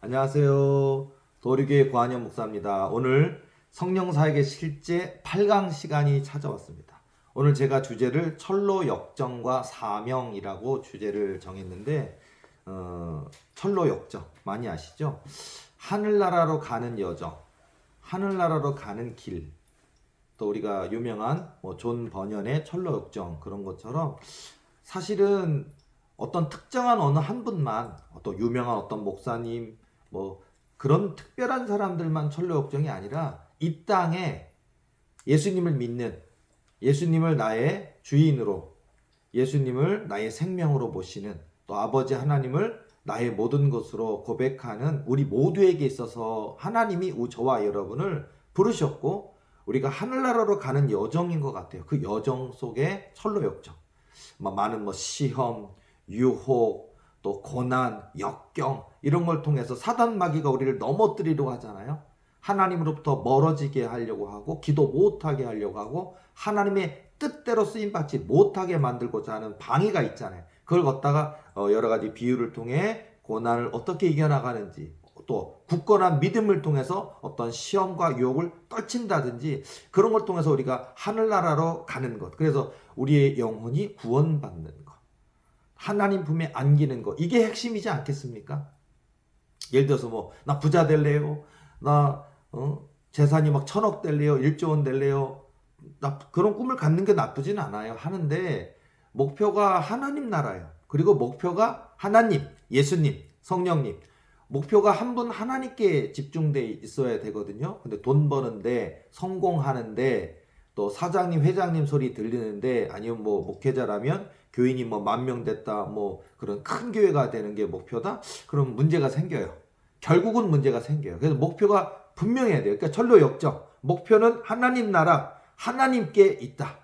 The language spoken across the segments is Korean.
안녕하세요. 도리교회 고한영 목사입니다. 오늘 성령사역의 실제 8강 시간이 찾아왔습니다. 오늘 제가 주제를 철로 역정과 사명이라고 주제를 정했는데 철로 역정 많이 아시죠? 하늘나라로 가는 여정, 하늘나라로 가는 길, 또 우리가 유명한 존 버년의 철로 역정 그런 것처럼 사실은 어떤 특정한 어느 한 분만 또 유명한 어떤 목사님 그런 특별한 사람들만 철로 역정이 아니라 이 땅에 예수님을 믿는, 예수님을 나의 주인으로, 예수님을 나의 생명으로 모시는, 또 아버지 하나님을 나의 모든 것으로 고백하는 우리 모두에게 있어서 하나님이 저와 여러분을 부르셨고 우리가 하늘나라로 가는 여정인 것 같아요. 그 여정 속에 철로 역정, 많은 시험, 유혹, 또 고난, 역경 이런 걸 통해서 사단 마귀가 우리를 넘어뜨리려고 하잖아요. 하나님으로부터 멀어지게 하려고 하고 기도 못하게 하려고 하고 하나님의 뜻대로 쓰임받지 못하게 만들고자 하는 방해가 있잖아요. 그걸 갖다가 여러 가지 비유를 통해 고난을 어떻게 이겨나가는지, 또 굳건한 믿음을 통해서 어떤 시험과 유혹을 떨친다든지 그런 걸 통해서 우리가 하늘나라로 가는 것, 그래서 우리의 영혼이 구원받는 것, 하나님 품에 안기는 것, 이게 핵심이지 않겠습니까? 예를 들어서 나 부자 될래요, 나 재산이 1000억 될래요, 1조 원 될래요, 그런 꿈을 갖는 게 나쁘진 않아요. 하는데 목표가 하나님 나라예요. 그리고 목표가 하나님, 예수님, 성령님, 목표가 한 분 하나님께 집중돼 있어야 되거든요. 근데 돈 버는데, 성공하는데, 또 사장님, 회장님 소리 들리는데, 아니면 목회자라면 교인이 10,000명 됐다, 그런 큰 교회가 되는 게 목표다? 그럼 문제가 생겨요. 결국은 문제가 생겨요. 그래서 목표가 분명해야 돼요. 그러니까 철로 역정. 목표는 하나님 나라, 하나님께 있다.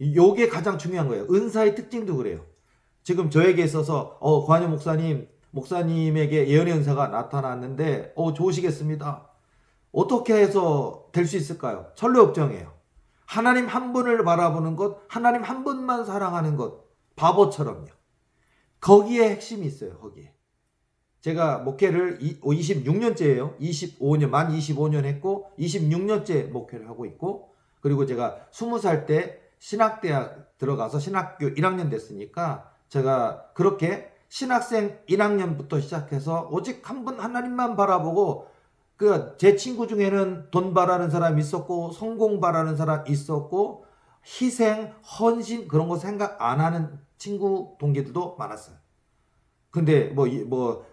요게 가장 중요한 거예요. 은사의 특징도 그래요. 지금 저에게 있어서 고한영 목사님에게 예언의 은사가 나타났는데 좋으시겠습니다. 어떻게 해서 될 수 있을까요? 철로 역정이에요. 하나님 한 분을 바라보는 것, 하나님 한 분만 사랑하는 것, 바보처럼요. 거기에 핵심이 있어요. 거기에. 제가 목회를 26년째예요. 25년, 만 25년 했고 26년째 목회를 하고 있고, 그리고 제가 20살 때 신학대학 들어가서 신학교 1학년 됐으니까 제가 그렇게 신학생 1학년부터 시작해서 오직 한 분 하나님만 바라보고, 제 친구 중에는 돈 바라는 사람 있었고 성공 바라는 사람 있었고 희생, 헌신 그런 거 생각 안 하는 친구 동기들도 많았어요. 근데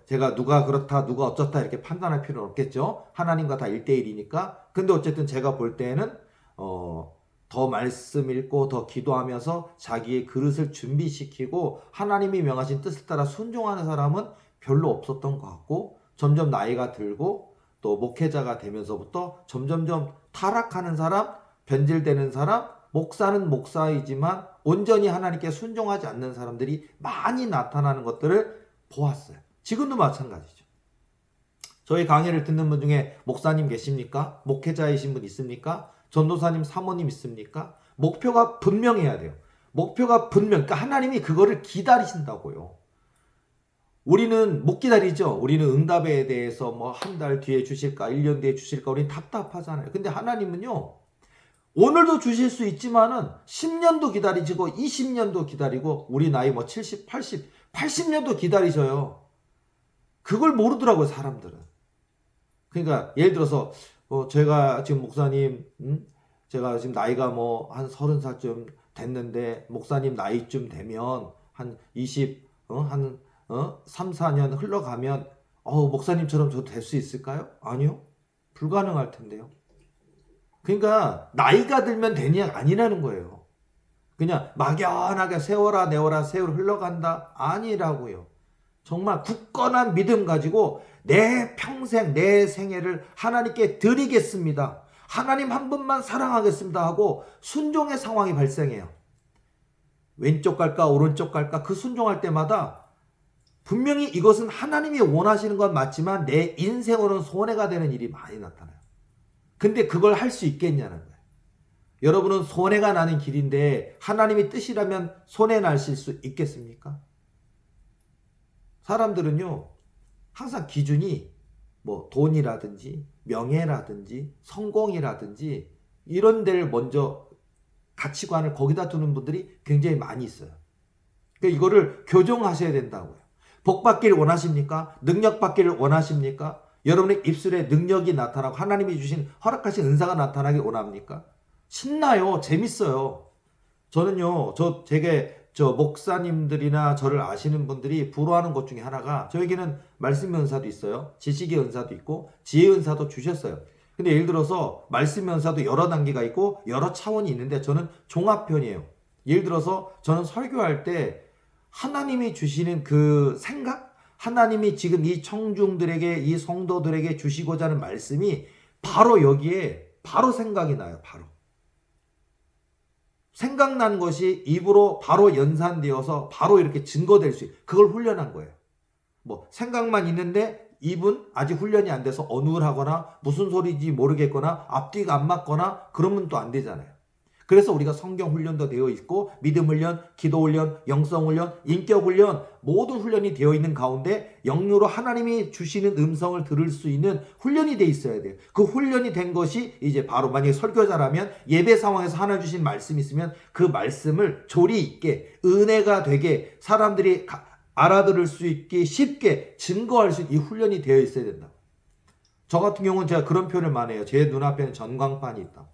제가 누가 그렇다 누가 어쩌다 이렇게 판단할 필요는 없겠죠. 하나님과 다 1대1이니까. 근데 어쨌든 제가 볼 때는 더 말씀 읽고 더 기도하면서 자기의 그릇을 준비시키고 하나님이 명하신 뜻을 따라 순종하는 사람은 별로 없었던 것 같고, 점점 나이가 들고 또 목회자가 되면서부터 점점점 타락하는 사람, 변질되는 사람, 목사는 목사이지만 온전히 하나님께 순종하지 않는 사람들이 많이 나타나는 것들을 보았어요. 지금도 마찬가지죠. 저희 강의를 듣는 분 중에 목사님 계십니까? 목회자이신 분 있습니까? 전도사님, 사모님 있습니까? 목표가 분명해야 돼요. 목표가 그러니까 하나님이 그거를 기다리신다고요. 우리는 못 기다리죠. 우리는 응답에 대해서 한 달 뒤에 주실까, 1년 뒤에 주실까, 우리는 답답하잖아요. 근데 하나님은요, 오늘도 주실 수 있지만은 10년도 기다리시고 20년도 기다리고, 우리 나이 70, 80년도 기다리셔요. 그걸 모르더라고요, 사람들은. 그러니까 예를 들어서 제가 지금 목사님, 제가 지금 나이가 한 30살쯤 됐는데 목사님 나이쯤 되면 한 3, 4년 흘러가면 목사님처럼 저도 될 수 있을까요? 아니요. 불가능할 텐데요. 그러니까 나이가 들면 되냐 아니라는 거예요. 그냥 막연하게 세워라 내워라 세월 흘러간다 아니라고요. 정말 굳건한 믿음 가지고 내 평생 내 생애를 하나님께 드리겠습니다, 하나님 한 분만 사랑하겠습니다 하고 순종의 상황이 발생해요. 왼쪽 갈까 오른쪽 갈까, 그 순종할 때마다 분명히 이것은 하나님이 원하시는 건 맞지만 내 인생으로는 손해가 되는 일이 많이 나타나요. 근데 그걸 할 수 있겠냐는 거예요. 여러분은 손해가 나는 길인데 하나님의 뜻이라면 손해 나실 수 있겠습니까? 사람들은요, 항상 기준이 뭐 돈이라든지 명예라든지 성공이라든지 이런 데를 먼저 가치관을 거기다 두는 분들이 굉장히 많이 있어요. 그러니까 이거를 교정하셔야 된다고요. 복 받기를 원하십니까? 능력 받기를 원하십니까? 여러분의 입술에 능력이 나타나고 하나님이 주신 허락하신 은사가 나타나길 원합니까? 신나요. 재밌어요. 저는요, 저 목사님들이나 저를 아시는 분들이 부러워하는 것 중에 하나가 저에게는 말씀의 은사도 있어요. 지식의 은사도 있고 지혜의 은사도 주셨어요. 근데 예를 들어서 말씀의 은사도 여러 단계가 있고 여러 차원이 있는데 저는 종합편이에요. 예를 들어서 저는 설교할 때 하나님이 주시는 그 생각? 하나님이 지금 이 청중들에게, 이 성도들에게 주시고자 하는 말씀이 바로 여기에 바로 생각이 나요. 바로. 생각난 것이 입으로 바로 연산되어서 바로 이렇게 증거될 수 있어요. 그걸 훈련한 거예요. 뭐 생각만 있는데 입은 아직 훈련이 안 돼서 어눌하거나 무슨 소리인지 모르겠거나 앞뒤가 안 맞거나 그러면 또 안 되잖아요. 그래서 우리가 성경 훈련도 되어 있고 믿음 훈련, 기도 훈련, 영성 훈련, 인격 훈련 모든 훈련이 되어 있는 가운데 영으로 하나님이 주시는 음성을 들을 수 있는 훈련이 돼 있어야 돼요. 그 훈련이 된 것이 이제 바로 만약에 설교자라면 예배 상황에서 하나 주신 말씀이 있으면 그 말씀을 조리 있게 은혜가 되게 사람들이 알아들을 수 있게 쉽게 증거할 수 있는 이 훈련이 되어 있어야 된다. 저 같은 경우는 제가 그런 표현을 많이 해요. 제 눈앞에는 전광판이 있다.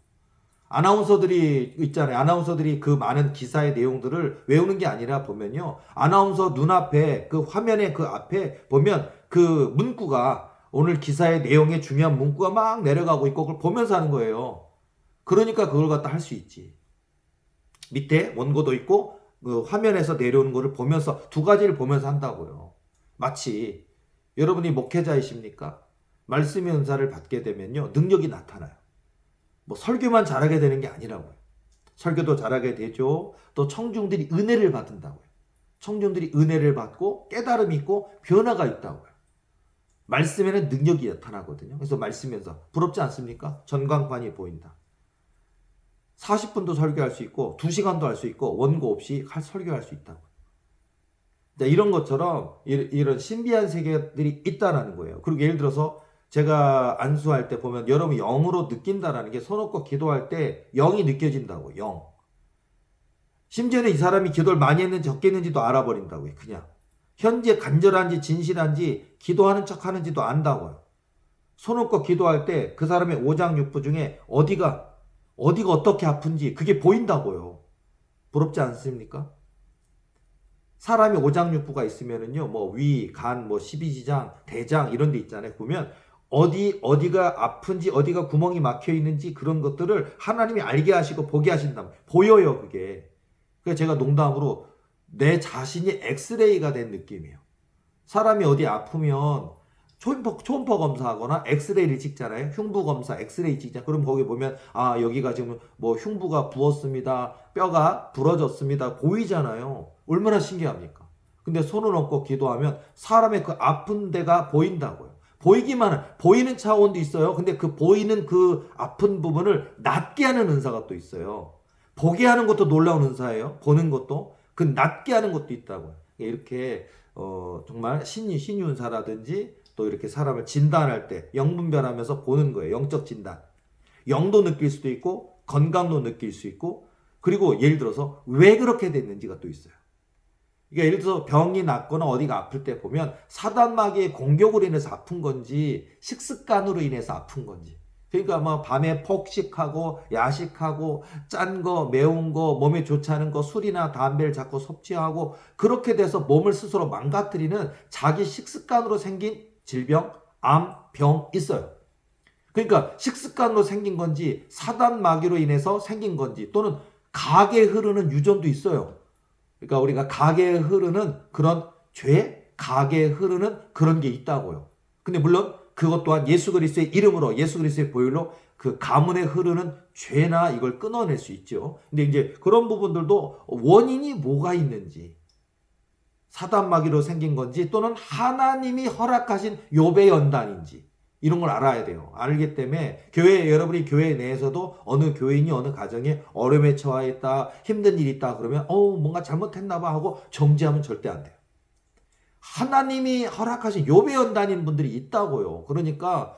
아나운서들이 있잖아요. 아나운서들이 그 많은 기사의 내용들을 외우는 게 아니라 보면요. 아나운서 눈앞에 그 화면에 그 앞에 보면 그 문구가 오늘 기사의 내용에 중요한 문구가 막 내려가고 있고 그걸 보면서 하는 거예요. 그러니까 그걸 갖다 할 수 있지. 밑에 원고도 있고 그 화면에서 내려오는 거를 보면서 두 가지를 보면서 한다고요. 마치 여러분이 목회자이십니까? 말씀의 은사를 받게 되면요. 능력이 나타나요. 뭐 설교만 잘하게 되는 게 아니라고요. 설교도 잘하게 되죠. 또 청중들이 은혜를 받는다고요. 청중들이 은혜를 받고 깨달음이 있고 변화가 있다고요. 말씀에는 능력이 나타나거든요. 그래서 말씀에서 부럽지 않습니까? 전광판이 보인다. 40분도 설교할 수 있고 2시간도 할 수 있고 원고 없이 설교할 수 있다고요. 이런 것처럼 이런 신비한 세계들이 있다라는 거예요. 그리고 예를 들어서 제가 안수할 때 보면 여러분이 영으로 느낀다라는 게 손 놓고 기도할 때 영이 느껴진다고. 영. 심지어는 이 사람이 기도를 많이 했는지 적게 했는지도 알아버린다고요. 그냥. 현재 간절한지 진실한지 기도하는 척 하는지도 안다고요. 손 놓고 기도할 때 그 사람의 오장육부 중에 어디가 어떻게 아픈지 그게 보인다고요. 부럽지 않습니까? 사람이 오장육부가 있으면은요, 뭐 위, 간, 뭐 십이지장, 대장 이런 데 있잖아요. 보면 어디가 아픈지 어디가 구멍이 막혀 있는지 그런 것들을 하나님이 알게 하시고 보게 하신다. 보여요, 그게. 그래서 제가 농담으로 내 자신이 엑스레이가 된 느낌이에요. 사람이 어디 아프면 초음파 검사하거나 엑스레이를 찍잖아요. 흉부 검사, 엑스레이 찍자. 그럼 거기 보면 아, 여기가 지금 뭐 흉부가 부었습니다. 뼈가 부러졌습니다. 보이잖아요. 얼마나 신기합니까? 근데 손을 얹고 기도하면 사람의 그 아픈 데가 보인다고요. 보이는 차원도 있어요. 근데 그 보이는 그 아픈 부분을 낫게 하는 은사가 또 있어요. 보게 하는 것도 놀라운 은사예요. 보는 것도. 그 낫게 하는 것도 있다고요. 이렇게 정말 신유 은사라든지 또 이렇게 사람을 진단할 때 영분별하면서 보는 거예요. 영적 진단. 영도 느낄 수도 있고 건강도 느낄 수 있고 그리고 예를 들어서 왜 그렇게 됐는지가 또 있어요. 그러니까 예를 들어서 병이 났거나 어디가 아플 때 보면 사단마귀의 공격으로 인해서 아픈 건지 식습관으로 인해서 아픈 건지 그러니까 뭐 밤에 폭식하고 야식하고 짠 거 매운 거 몸에 좋지 않은 거 술이나 담배를 자꾸 섭취하고 그렇게 돼서 몸을 스스로 망가뜨리는 자기 식습관으로 생긴 질병, 암, 병 있어요. 그러니까 식습관으로 생긴 건지 사단마귀로 인해서 생긴 건지 또는 각에 흐르는 유전도 있어요. 그러니까 우리가 각에 흐르는 그런 죄, 각에 흐르는 그런 게 있다고요. 근데 물론 그것 또한 예수 그리스도의 이름으로 예수 그리스도의 보혈로 그 가문에 흐르는 죄나 이걸 끊어낼 수 있죠. 근데 이제 그런 부분들도 원인이 뭐가 있는지 사단마귀로 생긴 건지 또는 하나님이 허락하신 욥의 연단인지 이런 걸 알아야 돼요. 알기 때문에 여러분이 교회 내에서도 어느 교인이 어느 가정에 어려움에 처하였다, 힘든 일이 있다 그러면 뭔가 잘못했나 봐 하고 정지하면 절대 안 돼요. 하나님이 허락하신 요배 연단인 분들이 있다고요. 그러니까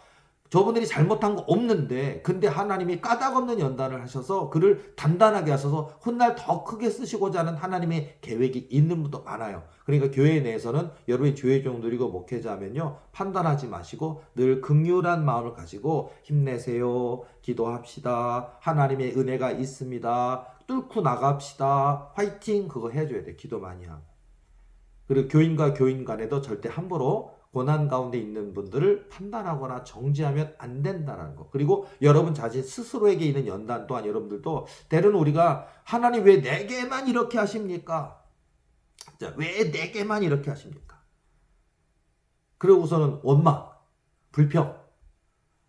저분들이 잘못한 거 없는데 근데 하나님이 까닭없는 연단을 하셔서 그를 단단하게 하셔서 훗날 더 크게 쓰시고자 하는 하나님의 계획이 있는 분도 많아요. 그러니까 교회 내에서는 여러분이 교회 종들이고 목회자면요, 판단하지 마시고 늘 긍휼한 마음을 가지고 힘내세요, 기도합시다, 하나님의 은혜가 있습니다, 뚫고 나갑시다, 화이팅, 그거 해줘야 돼. 기도 많이 하고. 그리고 교인과 교인 간에도 절대 함부로 고난 가운데 있는 분들을 판단하거나 정죄하면 안 된다는 거. 그리고 여러분 자신 스스로에게 있는 연단 또한 여러분들도 때로는 우리가 하나님 왜 내게만 이렇게 하십니까? 자, 왜 내게만 이렇게 하십니까? 그러고서는 원망, 불평.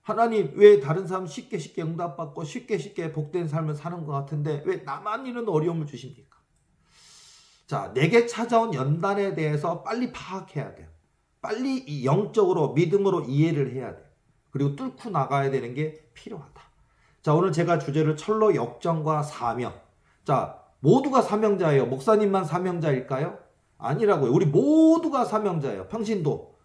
하나님 왜 다른 사람 쉽게 응답받고 쉽게 복된 삶을 사는 것 같은데 왜 나만 이런 어려움을 주십니까? 자, 내게 찾아온 연단에 대해서 빨리 파악해야 돼요. 빨리 이 영적으로 믿음으로 이해를 해야 돼. 그리고 뚫고 나가야 되는 게 필요하다. 자, 오늘 제가 주제를 철로 역정과 사명. 자, 모두가 사명자예요. 목사님만 사명자일까요? 아니라고요. 우리 모두가 사명자예요. 평신도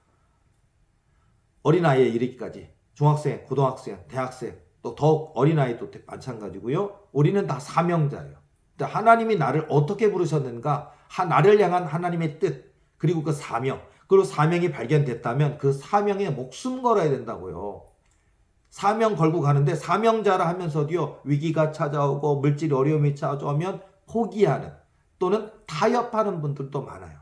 어린아이에 이르기까지 중학생, 고등학생, 대학생, 또 더욱 어린아이도 마찬가지고요. 우리는 다 사명자예요. 하나님이 나를 어떻게 부르셨는가? 나를 향한 하나님의 뜻, 그리고 그 사명, 그리고 사명이 발견됐다면 그 사명에 목숨 걸어야 된다고요. 사명 걸고 가는데 사명자라 하면서도요, 위기가 찾아오고 물질 어려움이 찾아오면 포기하는 또는 타협하는 분들도 많아요.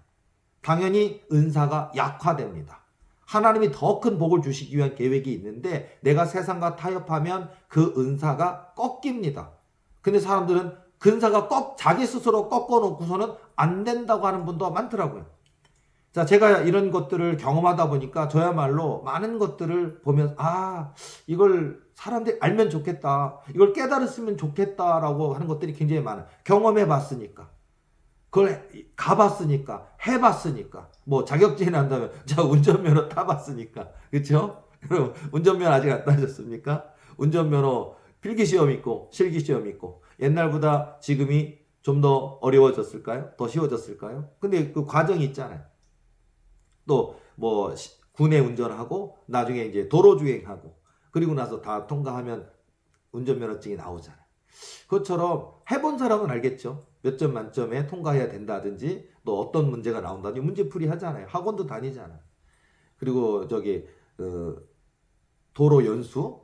당연히 은사가 약화됩니다. 하나님이 더 큰 복을 주시기 위한 계획이 있는데 내가 세상과 타협하면 그 은사가 꺾입니다. 근데 사람들은 그 은사가 자기 스스로 꺾어놓고서는 안 된다고 하는 분도 많더라고요. 자, 제가 이런 것들을 경험하다 보니까 저야말로 많은 것들을 보면 이걸 사람들이 알면 좋겠다, 이걸 깨달았으면 좋겠다라고 하는 것들이 굉장히 많아요. 경험해 봤으니까, 그걸 가봤으니까, 해봤으니까, 뭐 자격증이 난다면 자, 운전면허 타봤으니까, 그렇죠? 그럼 운전면허 아직 안 따셨습니까? 운전면허 필기시험 있고 실기시험 있고 옛날보다 지금이 좀 더 어려워졌을까요? 더 쉬워졌을까요? 근데 그 과정이 있잖아요. 또 뭐 군내 운전하고 나중에 이제 도로 주행하고 그리고 나서 다 통과하면 운전면허증이 나오잖아요. 그것처럼 해본 사람은 알겠죠. 몇 점 만점에 통과해야 된다든지 또 어떤 문제가 나온다든지 문제풀이 하잖아요. 학원도 다니잖아요. 그리고 저기 도로 연수,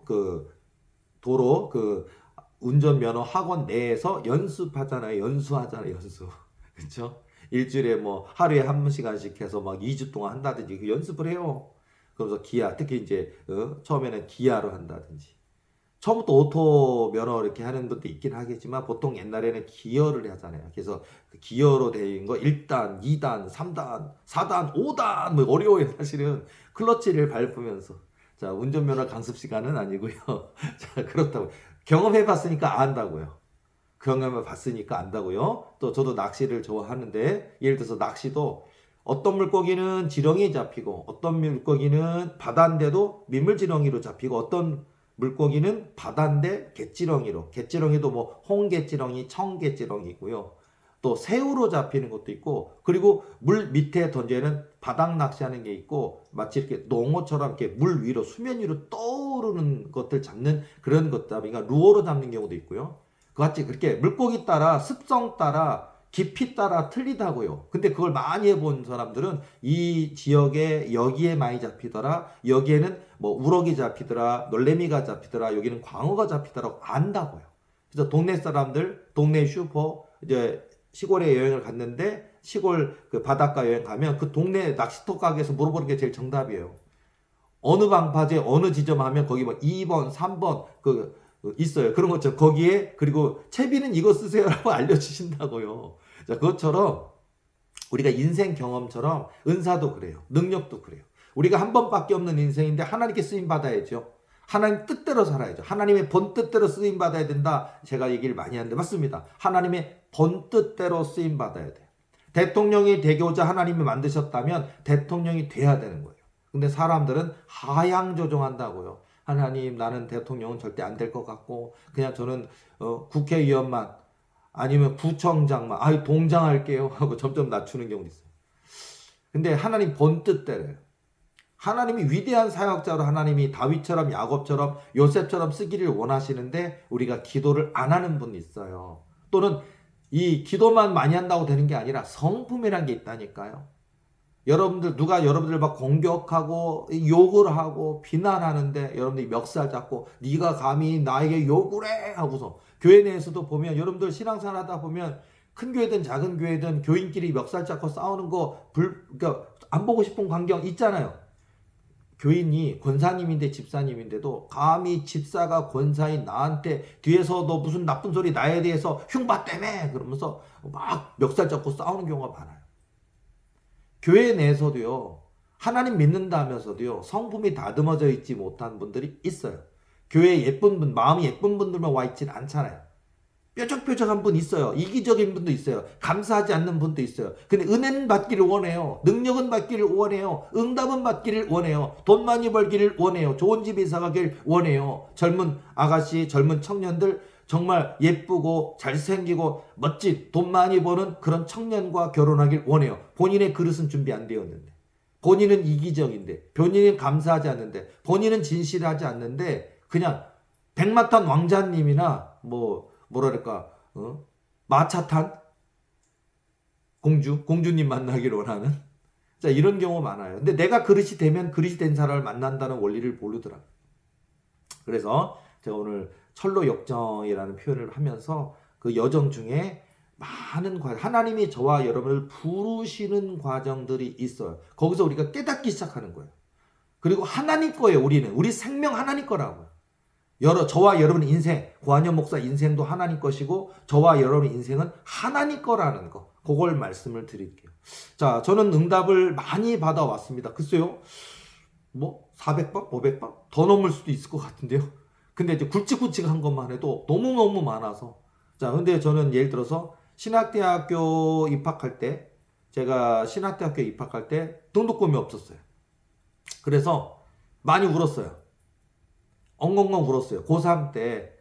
도로 운전면허 학원 내에서 연습하잖아요. 연수하잖아요. 그렇죠? 일주일에 뭐 하루에 한 시간씩 해서 막 2주 동안 한다든지 그 연습을 해요. 그러면서 기아, 특히 이제 처음에는 기아로 한다든지. 처음부터 오토 면허 이렇게 하는 것도 있긴 하겠지만 보통 옛날에는 기어를 하잖아요. 그래서 그 기어로 된 거 1단, 2단, 3단, 4단, 5단 뭐 어려워요. 사실은 클러치를 밟으면서. 자, 운전면허 강습 시간은 아니고요. 자, 그렇다고 경험해 봤으니까 안다고요. 경험해 봤으니까 안다고요. 또 저도 낚시를 좋아하는데 예를 들어서 낚시도 어떤 물고기는 지렁이에 잡히고 어떤 물고기는 바다인데도 민물지렁이로 잡히고 어떤 물고기는 바다인데 갯지렁이로, 갯지렁이도 뭐 홍갯지렁이, 청갯지렁이고요. 또 새우로 잡히는 것도 있고, 그리고 물 밑에 던져는 바닥 낚시하는 게 있고, 마치 이렇게 농어처럼 이렇게 물 위로, 수면 위로 떠오르는 것들 잡는 그런 것들, 그러니까 루어로 잡는 경우도 있고요. 그같이 그렇게 물고기 따라, 습성 따라, 깊이 따라 틀리다고요. 근데 그걸 많이 해본 사람들은 이 지역에 여기에 많이 잡히더라, 여기에는 뭐 우럭이 잡히더라, 놀래미가 잡히더라, 여기는 광어가 잡히더라고 안다고요. 그래서 동네 사람들, 동네 슈퍼, 이제 시골에 여행을 갔는데 시골 그 바닷가 여행 가면 그 동네 낚시터 가게에서 물어보는 게 제일 정답이에요. 어느 방파제 어느 지점 하면 거기 뭐 2번, 3번 있어요. 그런 것처럼 거기에 그리고 채비는 이거 쓰세요라고 알려주신다고요. 자, 그것처럼 우리가 인생 경험처럼 은사도 그래요. 능력도 그래요. 우리가 한 번밖에 없는 인생인데 하나님께 쓰임 받아야죠. 하나님 뜻대로 살아야죠. 하나님의 본뜻대로 쓰임 받아야 된다. 제가 얘기를 많이 하는데 맞습니다. 하나님의 본뜻대로 쓰임 받아야 돼요. 대통령이 되고자 하나님이 만드셨다면 대통령이 돼야 되는 거예요. 근데 사람들은 하향 조종한다고요. 하나님, 나는 대통령은 절대 안 될 것 같고 그냥 저는 국회의원만 아니면 구청장만 동장할게요 하고 점점 낮추는 경우도 있어요. 근데 하나님 본 뜻대로요. 하나님이 위대한 사역자로 하나님이 다윗처럼 야곱처럼 요셉처럼 쓰기를 원하시는데 우리가 기도를 안 하는 분이 있어요. 또는 이 기도만 많이 한다고 되는 게 아니라 성품이란 게 있다니까요. 누가 여러분들 막 공격하고 욕을 하고 비난하는데 여러분들이 멱살 잡고 네가 감히 나에게 욕을 해 하고서 교회 내에서도 보면 여러분들 신앙생활 하다 보면 큰 교회든 작은 교회든 교인끼리 멱살 잡고 싸우는 거 그러니까 안 보고 싶은 광경 있잖아요. 교인이 권사님인데 집사님인데도 감히 집사가 권사인 나한테 뒤에서 너 무슨 나쁜 소리 나에 대해서 흉봤다며 그러면서 막 멱살 잡고 싸우는 경우가 많아요. 교회 내에서도요, 하나님 믿는다면서도요, 성품이 다듬어져 있지 못한 분들이 있어요. 교회에 예쁜 분, 마음이 예쁜 분들만 와 있진 않잖아요. 뾰족뾰족한 분 있어요. 이기적인 분도 있어요. 감사하지 않는 분도 있어요. 근데 은혜는 받기를 원해요. 능력은 받기를 원해요. 응답은 받기를 원해요. 돈 많이 벌기를 원해요. 좋은 집에 이사 가길 원해요. 젊은 아가씨, 젊은 청년들 정말 예쁘고 잘생기고 멋진 돈 많이 버는 그런 청년과 결혼하길 원해요. 본인의 그릇은 준비 안 되었는데, 본인은 이기적인데, 본인은 감사하지 않는데, 본인은 진실하지 않는데 그냥 백마탄 왕자님이나 뭐랄까 마차 탄 공주님 만나기를 원하는 자 이런 경우 많아요. 근데 내가 그릇이 되면 그릇이 된 사람을 만난다는 원리를 모르더라. 그래서 제가 오늘 철로 역정이라는 표현을 하면서 그 여정 중에 많은 하나님이 저와 여러분을 부르시는 과정들이 있어요. 거기서 우리가 깨닫기 시작하는 거예요. 그리고 하나님 거예요. 우리 생명 하나님 거라고요. 저와 여러분 인생, 고한영 목사 인생도 하나님 것이고 저와 여러분 인생은 하나님 거라는 거. 그걸 말씀을 드릴게요. 자, 저는 응답을 많이 받아왔습니다. 글쎄요. 400번? 500번? 더 넘을 수도 있을 것 같은데요. 근데 이제 굵직굵직한 것만 해도 너무너무 많아서. 자, 근데 저는 예를 들어서 신학대학교 입학할 때 제가 신학대학교 입학할 때 등록금이 없었어요. 그래서 많이 울었어요. 엉엉엉 울었어요. 고3 때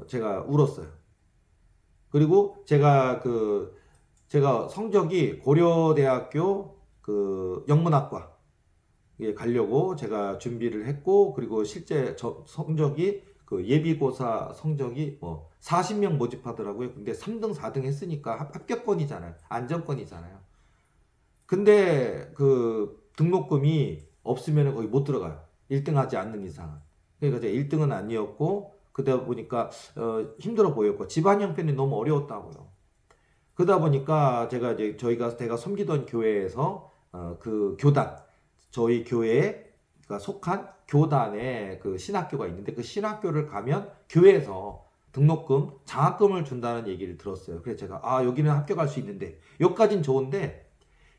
제가 울었어요. 그리고 제가 성적이 고려대학교 영문학과에 가려고 제가 준비를 했고, 그리고 실제 성적이 예비고사 성적이 40명 모집하더라고요. 근데 3등, 4등 했으니까 합격권이잖아요. 안정권이잖아요. 근데 등록금이 없으면 거기 못 들어가요. 1등 하지 않는 이상은. 그러니까 제가 1등은 아니었고, 그러다 보니까 힘들어 보였고, 집안 형편이 너무 어려웠다고요. 그러다 보니까 제가 섬기던 교회에서 교단, 저희 교회가 속한 교단에 신학교가 있는데 그 신학교를 가면 교회에서 등록금, 장학금을 준다는 얘기를 들었어요. 그래서 제가 여기는 합격할 수 있는데, 여기까지는 좋은데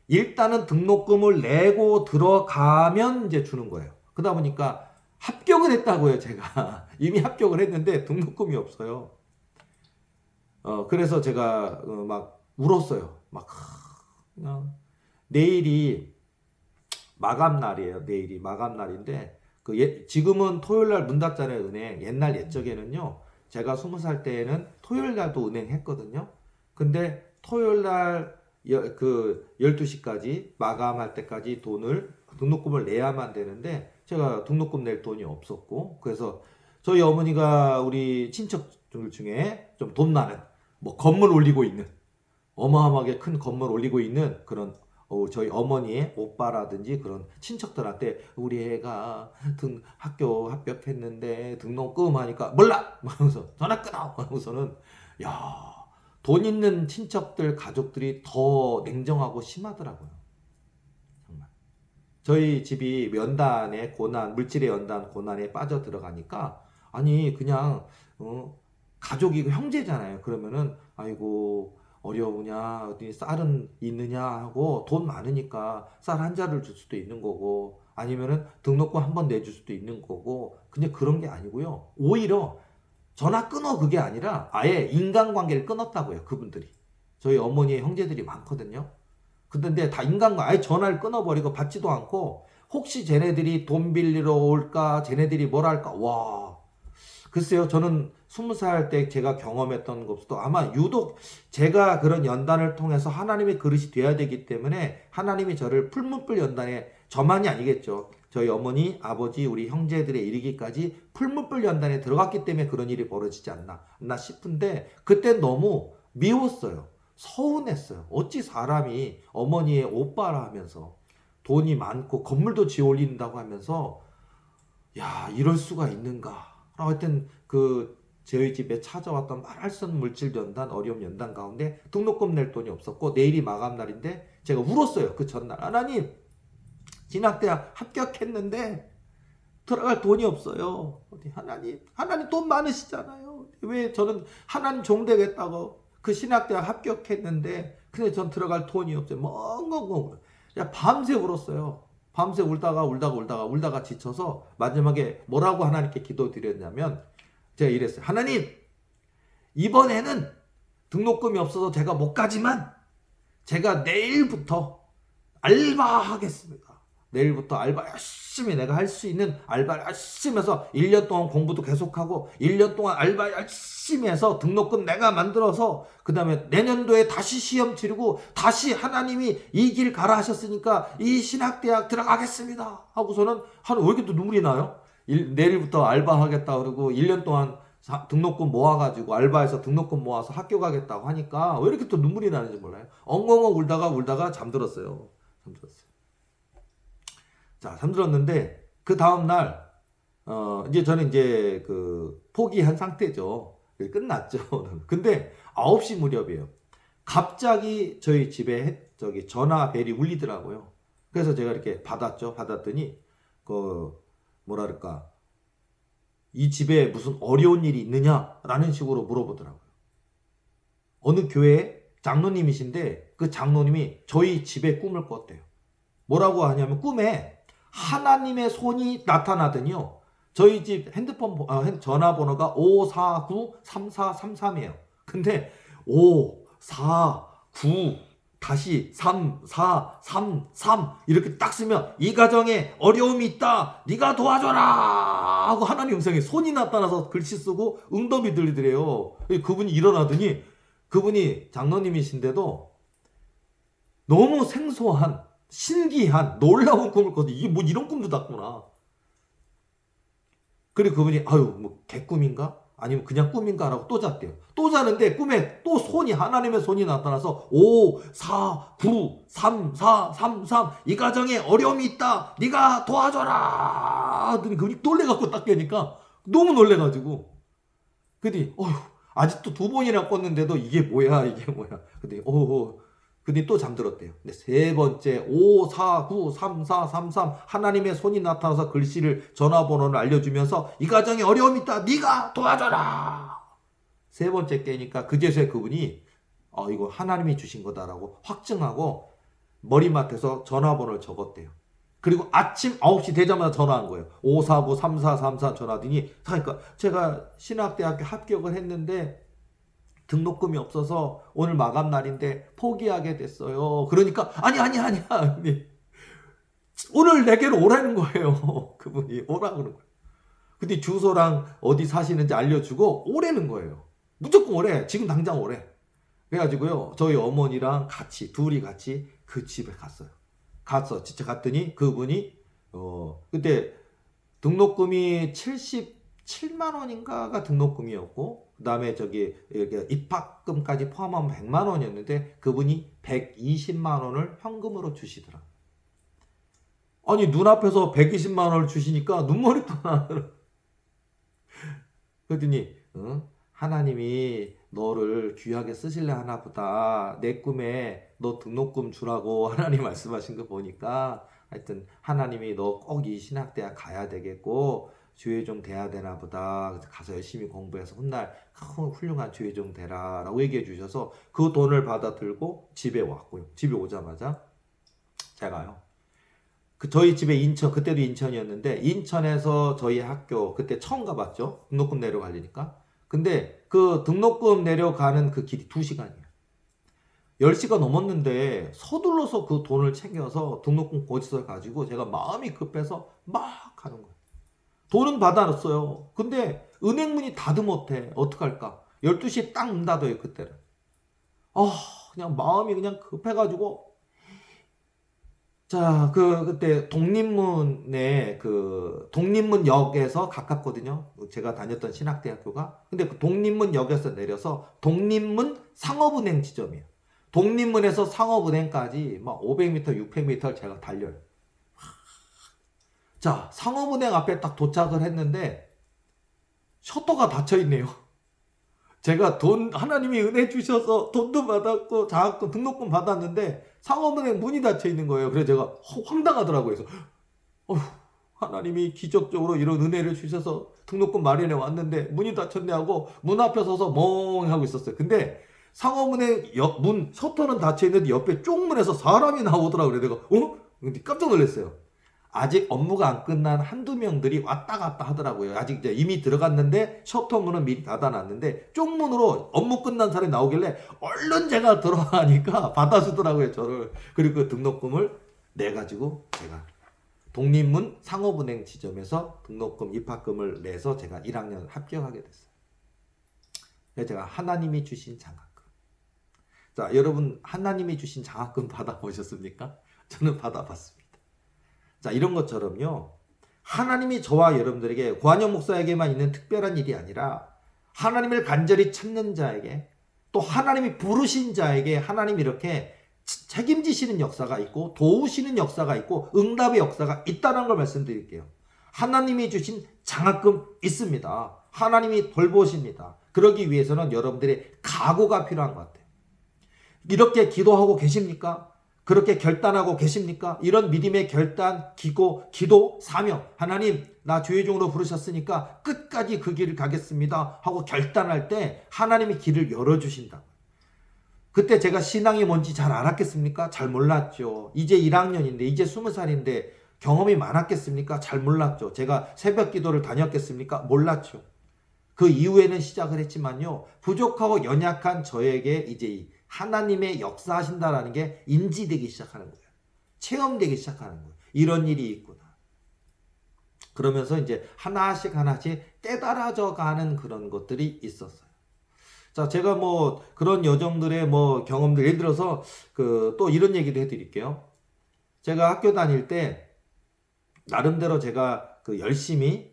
일단은 등록금을 내고 들어가면 이제 주는 거예요. 그러다 보니까 합격을 했다고요. 제가 이미 합격을 했는데 등록금이 없어요. 그래서 제가 막 울었어요. 그냥 내일이 마감 날이에요. 내일이 마감 날인데 지금은 토요일 날 문 닫잖아요. 은행. 옛날 옛적에는요. 제가 20살 때에는 토요일 날도 은행 했거든요. 근데 토요일 날 12시까지 마감할 때까지 등록금을 내야만 되는데 제가 등록금 낼 돈이 없었고, 그래서 저희 어머니가 우리 친척들 중에 좀 돈 많은 건물 올리고 있는 어마어마하게 큰 건물 올리고 있는 그런 저희 어머니의 오빠라든지 그런 친척들한테 우리 애가 학교 합격했는데 등록금 하니까 몰라! 하면서 전화 끊어! 하면서는 돈 있는 친척들 가족들이 더 냉정하고 심하더라고요. 정말. 저희 집이 연단의 고난, 물질의 연단 고난에 빠져 들어가니까 그냥 가족이고 형제잖아요. 그러면은 아이고 어려우냐, 어디 쌀은 있느냐 하고 돈 많으니까 쌀 한 자를 줄 수도 있는 거고, 아니면은 등록금 한 번 내줄 수도 있는 거고. 근데 그런 게 아니고요. 오히려 전화 끊어 그게 아니라 아예 인간관계를 끊었다고요. 그분들이. 저희 어머니의 형제들이 많거든요. 근데 다 아예 전화를 끊어버리고 받지도 않고, 혹시 쟤네들이 돈 빌리러 올까, 쟤네들이 뭘 할까. 와, 글쎄요, 저는 20살 때 제가 경험했던 것도 아마 유독 제가 그런 연단을 통해서 하나님의 그릇이 되어야 되기 때문에 하나님이 저를 풀문불 연단에, 저만이 아니겠죠. 저희 어머니, 아버지, 우리 형제들에 이르기까지 풀문불 연단에 들어갔기 때문에 그런 일이 벌어지지 않나 싶은데, 그때 너무 미웠어요. 서운했어요. 어찌 사람이 어머니의 오빠라 하면서 돈이 많고 건물도 지어 올린다고 하면서 야, 이럴 수가 있는가. 하여튼 저희 집에 찾아왔던 말할 수 없는 물질 연단, 어려움 연단 가운데 등록금 낼 돈이 없었고 내일이 마감 날인데 제가 울었어요. 그 전날. 하나님, 진학대학 합격했는데 들어갈 돈이 없어요. 하나님 돈 많으시잖아요. 왜 저는 하나님 종되겠다고 그 신학대학 합격했는데 근데 전 들어갈 돈이 없어요. 멍멍멍. 야, 밤새 울었어요. 밤새 울다가 지쳐서 마지막에 뭐라고 하나님께 기도드렸냐면 제가 이랬어요. 하나님, 이번에는 등록금이 없어서 제가 못 가지만 제가 내일부터 알바하겠습니다. 내일부터 알바 열심히 내가 할 수 있는 알바 열심히 해서 1년 동안 공부도 계속하고 1년 동안 알바 열심히 해서 등록금 내가 만들어서 그 다음에 내년도에 다시 시험 치르고 다시 하나님이 이 길 가라 하셨으니까 이 신학대학 들어가겠습니다 하고서는 왜 이렇게 또 눈물이 나요? 내일부터 알바하겠다 그러고 1년 동안 등록금 모아가지고 알바해서 등록금 모아서 학교 가겠다고 하니까 왜 이렇게 또 눈물이 나는지 몰라요. 엉엉엉 울다가 잠들었어요. 자, 잠들었는데 그 다음날 이제 저는 이제 포기한 상태죠. 끝났죠. 근데 9시 무렵이에요. 갑자기 저희 집에 전화벨이 울리더라고요. 그래서 제가 이렇게 받았죠. 받았더니 뭐랄까, 이 집에 무슨 어려운 일이 있느냐라는 식으로 물어보더라고요. 어느 교회 장로님이신데 그 장로님이 저희 집에 꿈을 꿨대요. 뭐라고 하냐면 꿈에 하나님의 손이 나타나더니요. 저희 집 핸드폰 전화번호가 549-3433이에요. 근데 549 다시 3433 이렇게 딱 쓰면 이 가정에 어려움이 있다. 네가 도와줘라 하고 하나님 음성에 손이 나타나서 글씨 쓰고 응답이 들리더래요. 그분이 일어나더니 그분이 장로님이신데도 너무 생소한 신기한 놀라운 꿈을 꿔서 이게 뭐 이런 꿈도 꿨구나. 그리고 그분이 뭐 개꿈인가? 아니면 그냥 꿈인가? 라고 또 잤대요. 또 자는데 꿈에 또 하나님의 손이 나타나서 5493433 이 가정에 어려움이 있다. 네가 도와줘라 하더니 그분이 놀래갖고 딱 깨니까 너무 놀래가지고 그랬더니 아직도 2번이나 꿨는데도 이게 뭐야. 그랬더니 근데 또 잠들었대요. 근데 세 번째 5493433 하나님의 손이 나타나서 글씨를 전화번호를 알려주면서 이 가정에 어려움이 있다. 네가 도와줘라. 세 번째 깨니까 그제서야 그분이 이거 하나님이 주신 거다라고 확증하고 머리맡에서 전화번호를 적었대요. 그리고 아침 9시 되자마자 전화한 거예요. 5493433 전화하더니 그러니까 제가 신학대학교 합격을 했는데 등록금이 없어서 오늘 마감 날인데 포기하게 됐어요. 그러니까 아니야. 오늘 내게로 오라는 거예요. 그분이 오라고 그러는 거예요. 근데 주소랑 어디 사시는지 알려주고 오라는 거예요. 무조건 오래. 지금 당장 오래. 그래가지고요. 저희 어머니랑 둘이 같이 그 집에 갔어요. 진짜 갔더니 그분이 그때 등록금이 77만 원인가가 등록금이었고 그 다음에 입학금까지 포함하면 100만 원이었는데 그분이 120만 원을 현금으로 주시더라. 아니 눈앞에서 120만 원을 주시니까 눈물이 또 나더라. 그랬더니 하나님이 너를 귀하게 쓰실래 하나 보다. 내 꿈에 너 등록금 주라고 하나님 말씀하신 거 보니까 하여튼 하나님이 너 꼭 이 신학대학 가야 되겠고 주의종 돼야 되나 보다. 가서 열심히 공부해서 훗날 훌륭한 주의종 되라 라고 얘기해 주셔서 그 돈을 받아 들고 집에 왔고요. 집에 오자마자 제가요. 저희 집에 그때도 인천이었는데 인천에서 저희 학교 그때 처음 가봤죠. 등록금 내려가려니까. 근데 그 등록금 내려가는 그 길이 2시간이에요. 10시가 넘었는데 서둘러서 그 돈을 챙겨서 등록금 고지서를 가지고 제가 마음이 급해서 막 가는 거예요. 돈은 받아놨어요. 근데 은행 문이 닫으못해. 어떡할까? 12시에 딱 문 닫아요, 그때는. 아, 그냥 마음이 그냥 급해가지고. 자, 그때 독립문에 독립문역에서 가깝거든요. 제가 다녔던 신학대학교가. 근데 그 독립문역에서 내려서 독립문 상업은행 지점이에요. 독립문에서 상업은행까지 막 500m, 600m를 제가 달려요. 자, 상업은행 앞에 딱 도착을 했는데 셔터가 닫혀 있네요. 제가 하나님이 은혜 주셔서 돈도 받았고 장학금 등록금 받았는데 상업은행 문이 닫혀 있는 거예요. 그래서 제가 황당하더라고요. 그래서 하나님이 기적적으로 이런 은혜를 주셔서 등록금 마련해 왔는데 문이 닫혔네 하고 문 앞에 서서 멍 하고 있었어요. 근데 상업은행 문 셔터는 닫혀 있는데 옆에 쪽문에서 사람이 나오더라고요. 내가 근데 깜짝 놀랐어요. 아직 업무가 안 끝난 한두 명들이 왔다 갔다 하더라고요. 아직 이제 이미 들어갔는데 셔터 문은 미리 닫아놨는데 쪽문으로 업무 끝난 사람이 나오길래 얼른 제가 들어가니까 받아주더라고요, 저를. 그리고 그 등록금을 내가지고 제가 독립문 상업은행 지점에서 등록금 입학금을 내서 제가 1학년 합격하게 됐어요. 그래서 제가 하나님이 주신 장학금. 자, 여러분 하나님이 주신 장학금 받아보셨습니까? 저는 받아봤습니다. 자, 이런 것처럼요. 하나님이 저와 여러분들에게 고한영 목사에게만 있는 특별한 일이 아니라 하나님을 간절히 찾는 자에게 또 하나님이 부르신 자에게 하나님이 이렇게 책임지시는 역사가 있고 도우시는 역사가 있고 응답의 역사가 있다는 걸 말씀드릴게요. 하나님이 주신 장학금 있습니다. 하나님이 돌보십니다. 그러기 위해서는 여러분들의 각오가 필요한 것 같아요. 이렇게 기도하고 계십니까? 그렇게 결단하고 계십니까? 이런 믿음의 결단, 기도, 사명. 하나님, 나 주의 종으로 부르셨으니까 끝까지 그 길을 가겠습니다 하고 결단할 때 하나님이 길을 열어주신다. 그때 제가 신앙이 뭔지 잘 알았겠습니까? 잘 몰랐죠. 이제 1학년인데, 이제 20살인데 경험이 많았겠습니까? 잘 몰랐죠. 제가 새벽 기도를 다녔겠습니까? 몰랐죠. 그 이후에는 시작을 했지만요. 부족하고 연약한 저에게 이제 하나님의 역사하신다라는 게 인지되기 시작하는 거예요. 체험되기 시작하는 거예요. 이런 일이 있구나. 그러면서 이제 하나씩 깨달아져 가는 그런 것들이 있었어요. 자, 제가 뭐 그런 여정들의 뭐 경험들, 예를 들어서 또 이런 얘기도 해드릴게요. 제가 학교 다닐 때 나름대로 제가 열심히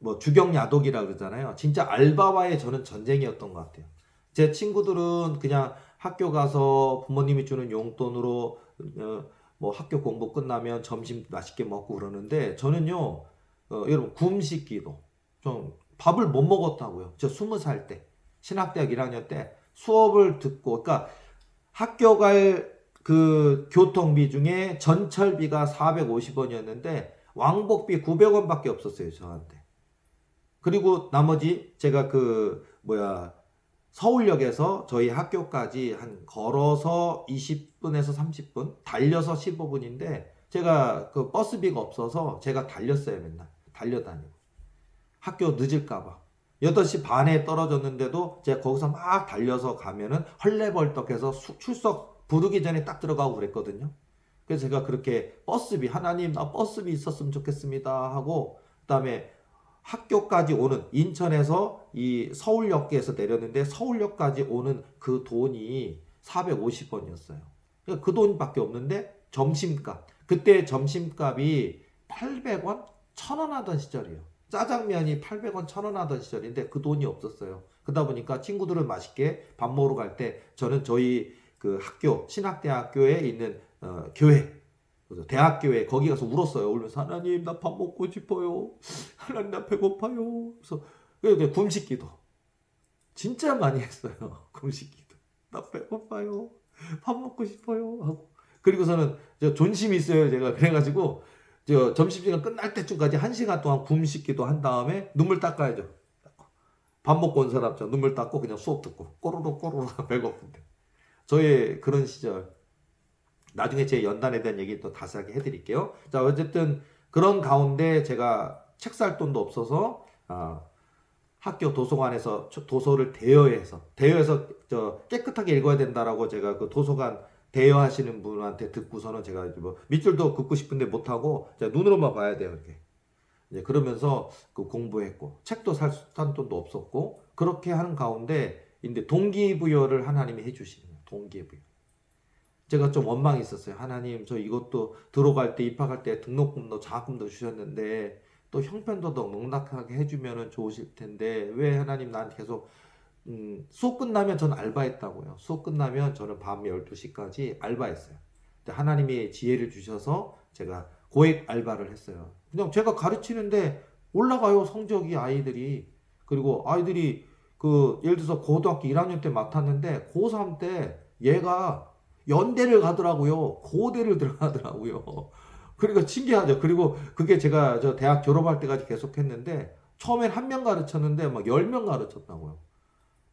뭐 주경야독이라고 그러잖아요. 진짜 알바와의 저는 전쟁이었던 것 같아요. 제 친구들은 그냥 학교 가서 부모님이 주는 용돈으로 뭐 학교 공부 끝나면 점심 맛있게 먹고 그러는데 저는요, 여러분 굶식기도 좀 밥을 못 먹었다고요. 저 20살 때 신학대학 1학년 때 수업을 듣고, 그러니까 학교 갈 교통비 중에 전철비가 450원이었는데 왕복비 900원밖에 없었어요, 저한테. 그리고 나머지 제가 서울역에서 저희 학교까지 걸어서 20분에서 30분, 달려서 15분인데 제가 버스비가 없어서 제가 달렸어요, 맨날. 달려다니고. 학교 늦을까봐. 8시 반에 떨어졌는데도 제가 거기서 막 달려서 가면은 헐레벌떡해서 출석 부르기 전에 딱 들어가고 그랬거든요. 그래서 제가 그렇게 버스비, 하나님 나 버스비 있었으면 좋겠습니다 하고, 그다음에 학교까지 오는, 인천에서 이 서울역에서 내렸는데 서울역까지 오는 그 돈이 450원이었어요. 그러니까 그 돈밖에 없는데 점심값, 그때 점심값이 800원? 1000원 하던 시절이에요. 짜장면이 800원, 1000원 하던 시절인데 그 돈이 없었어요. 그러다 보니까 친구들은 맛있게 밥 먹으러 갈 때 저는 저희 학교, 신학대학교에 있는 교회, 대학교에 거기 가서 울었어요. 울면서 하나님 나 밥 먹고 싶어요. 하나님 나 배고파요. 그래서 굶식기도 진짜 많이 했어요. 굶식기도. 나 배고파요. 밥 먹고 싶어요. 하고. 그리고서는 존심이 있어요. 제가 그래가지고 점심시간 끝날 때쯤까지 1시간 동안 굶식기도 한 다음에 눈물 닦아야죠. 밥 먹고 온 사람처럼 눈물 닦고 그냥 수업 듣고 꼬르륵 배고픈데. 저의 그런 시절. 나중에 제 연단에 대한 얘기 또 자세하게 해드릴게요. 자, 어쨌든 그런 가운데 제가 책 살 돈도 없어서 학교 도서관에서 도서를 대여해서 깨끗하게 읽어야 된다라고 제가 도서관 대여하시는 분한테 듣고서는 제가 뭐 밑줄도 긋고 싶은데 못하고 눈으로만 봐야 돼요. 이렇게 이제 그러면서 그 공부했고 책도 산 돈도 없었고 그렇게 하는 가운데 근데 동기부여를 하나님이 해주시는 거예요. 동기부여. 제가 좀 원망이 있었어요. 하나님, 저 이것도 들어갈 때 입학할 때 등록금도 장학금도 주셨는데 또 형편도 더 넉넉하게 해주면 좋으실 텐데 왜 하나님 나한테 계속 수업 끝나면 저는 알바했다고요. 수업 끝나면 저는 밤 12시까지 알바했어요. 근데 하나님이 지혜를 주셔서 제가 고액 알바를 했어요. 그냥 제가 가르치는데 올라가요, 성적이 아이들이. 그리고 아이들이 그 예를 들어서 고등학교 1학년 때 맡았는데 고3 때 얘가 연대를 가더라고요. 고대를 들어가더라고요. 그러니까 신기하죠. 그리고 그게 제가 저 대학 졸업할 때까지 계속 했는데 처음엔 한 명 가르쳤는데 막 10명 가르쳤다고요.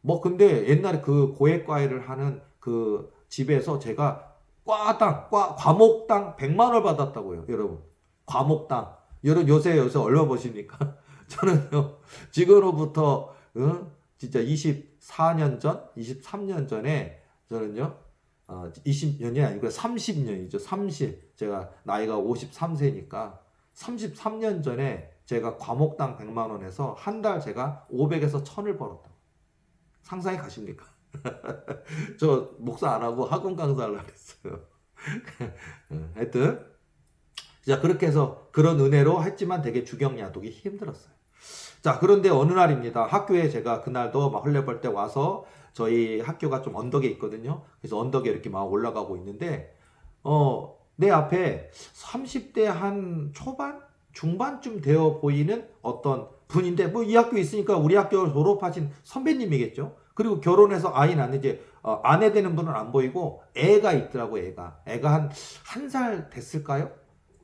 뭐 근데 옛날에 그 고액과외를 하는 그 집에서 제가 과목당 100만 원 받았다고요, 여러분. 과목당. 여러분 요새 얼마 버십니까? 저는요, 지금으로부터 진짜 24년 전, 23년 전에 저는요, 20년이 아니고 30년이죠. 30. 제가 나이가 53세니까 33년 전에 제가 과목당 100만 원에서 한 달 제가 500에서 1000을 벌었다고. 상상이 가십니까? 저 목사 안 하고 학원 강사를 하겠어요. 하여튼 자, 그렇게 해서 그런 은혜로 했지만 되게 주경야독이 힘들었어요. 자, 그런데 어느 날입니다. 학교에 제가 그날도 막 헐레벌 때 와서 저희 학교가 좀 언덕에 있거든요. 그래서 언덕에 이렇게 막 올라가고 있는데 내 앞에 30대 한 초반? 중반쯤 되어 보이는 어떤 분인데 뭐 이 학교에 있으니까 우리 학교 졸업하신 선배님이겠죠. 그리고 결혼해서 아이 낳는 이제 아내 되는 분은 안 보이고 애가 있더라고. 애가 한 살 됐을까요?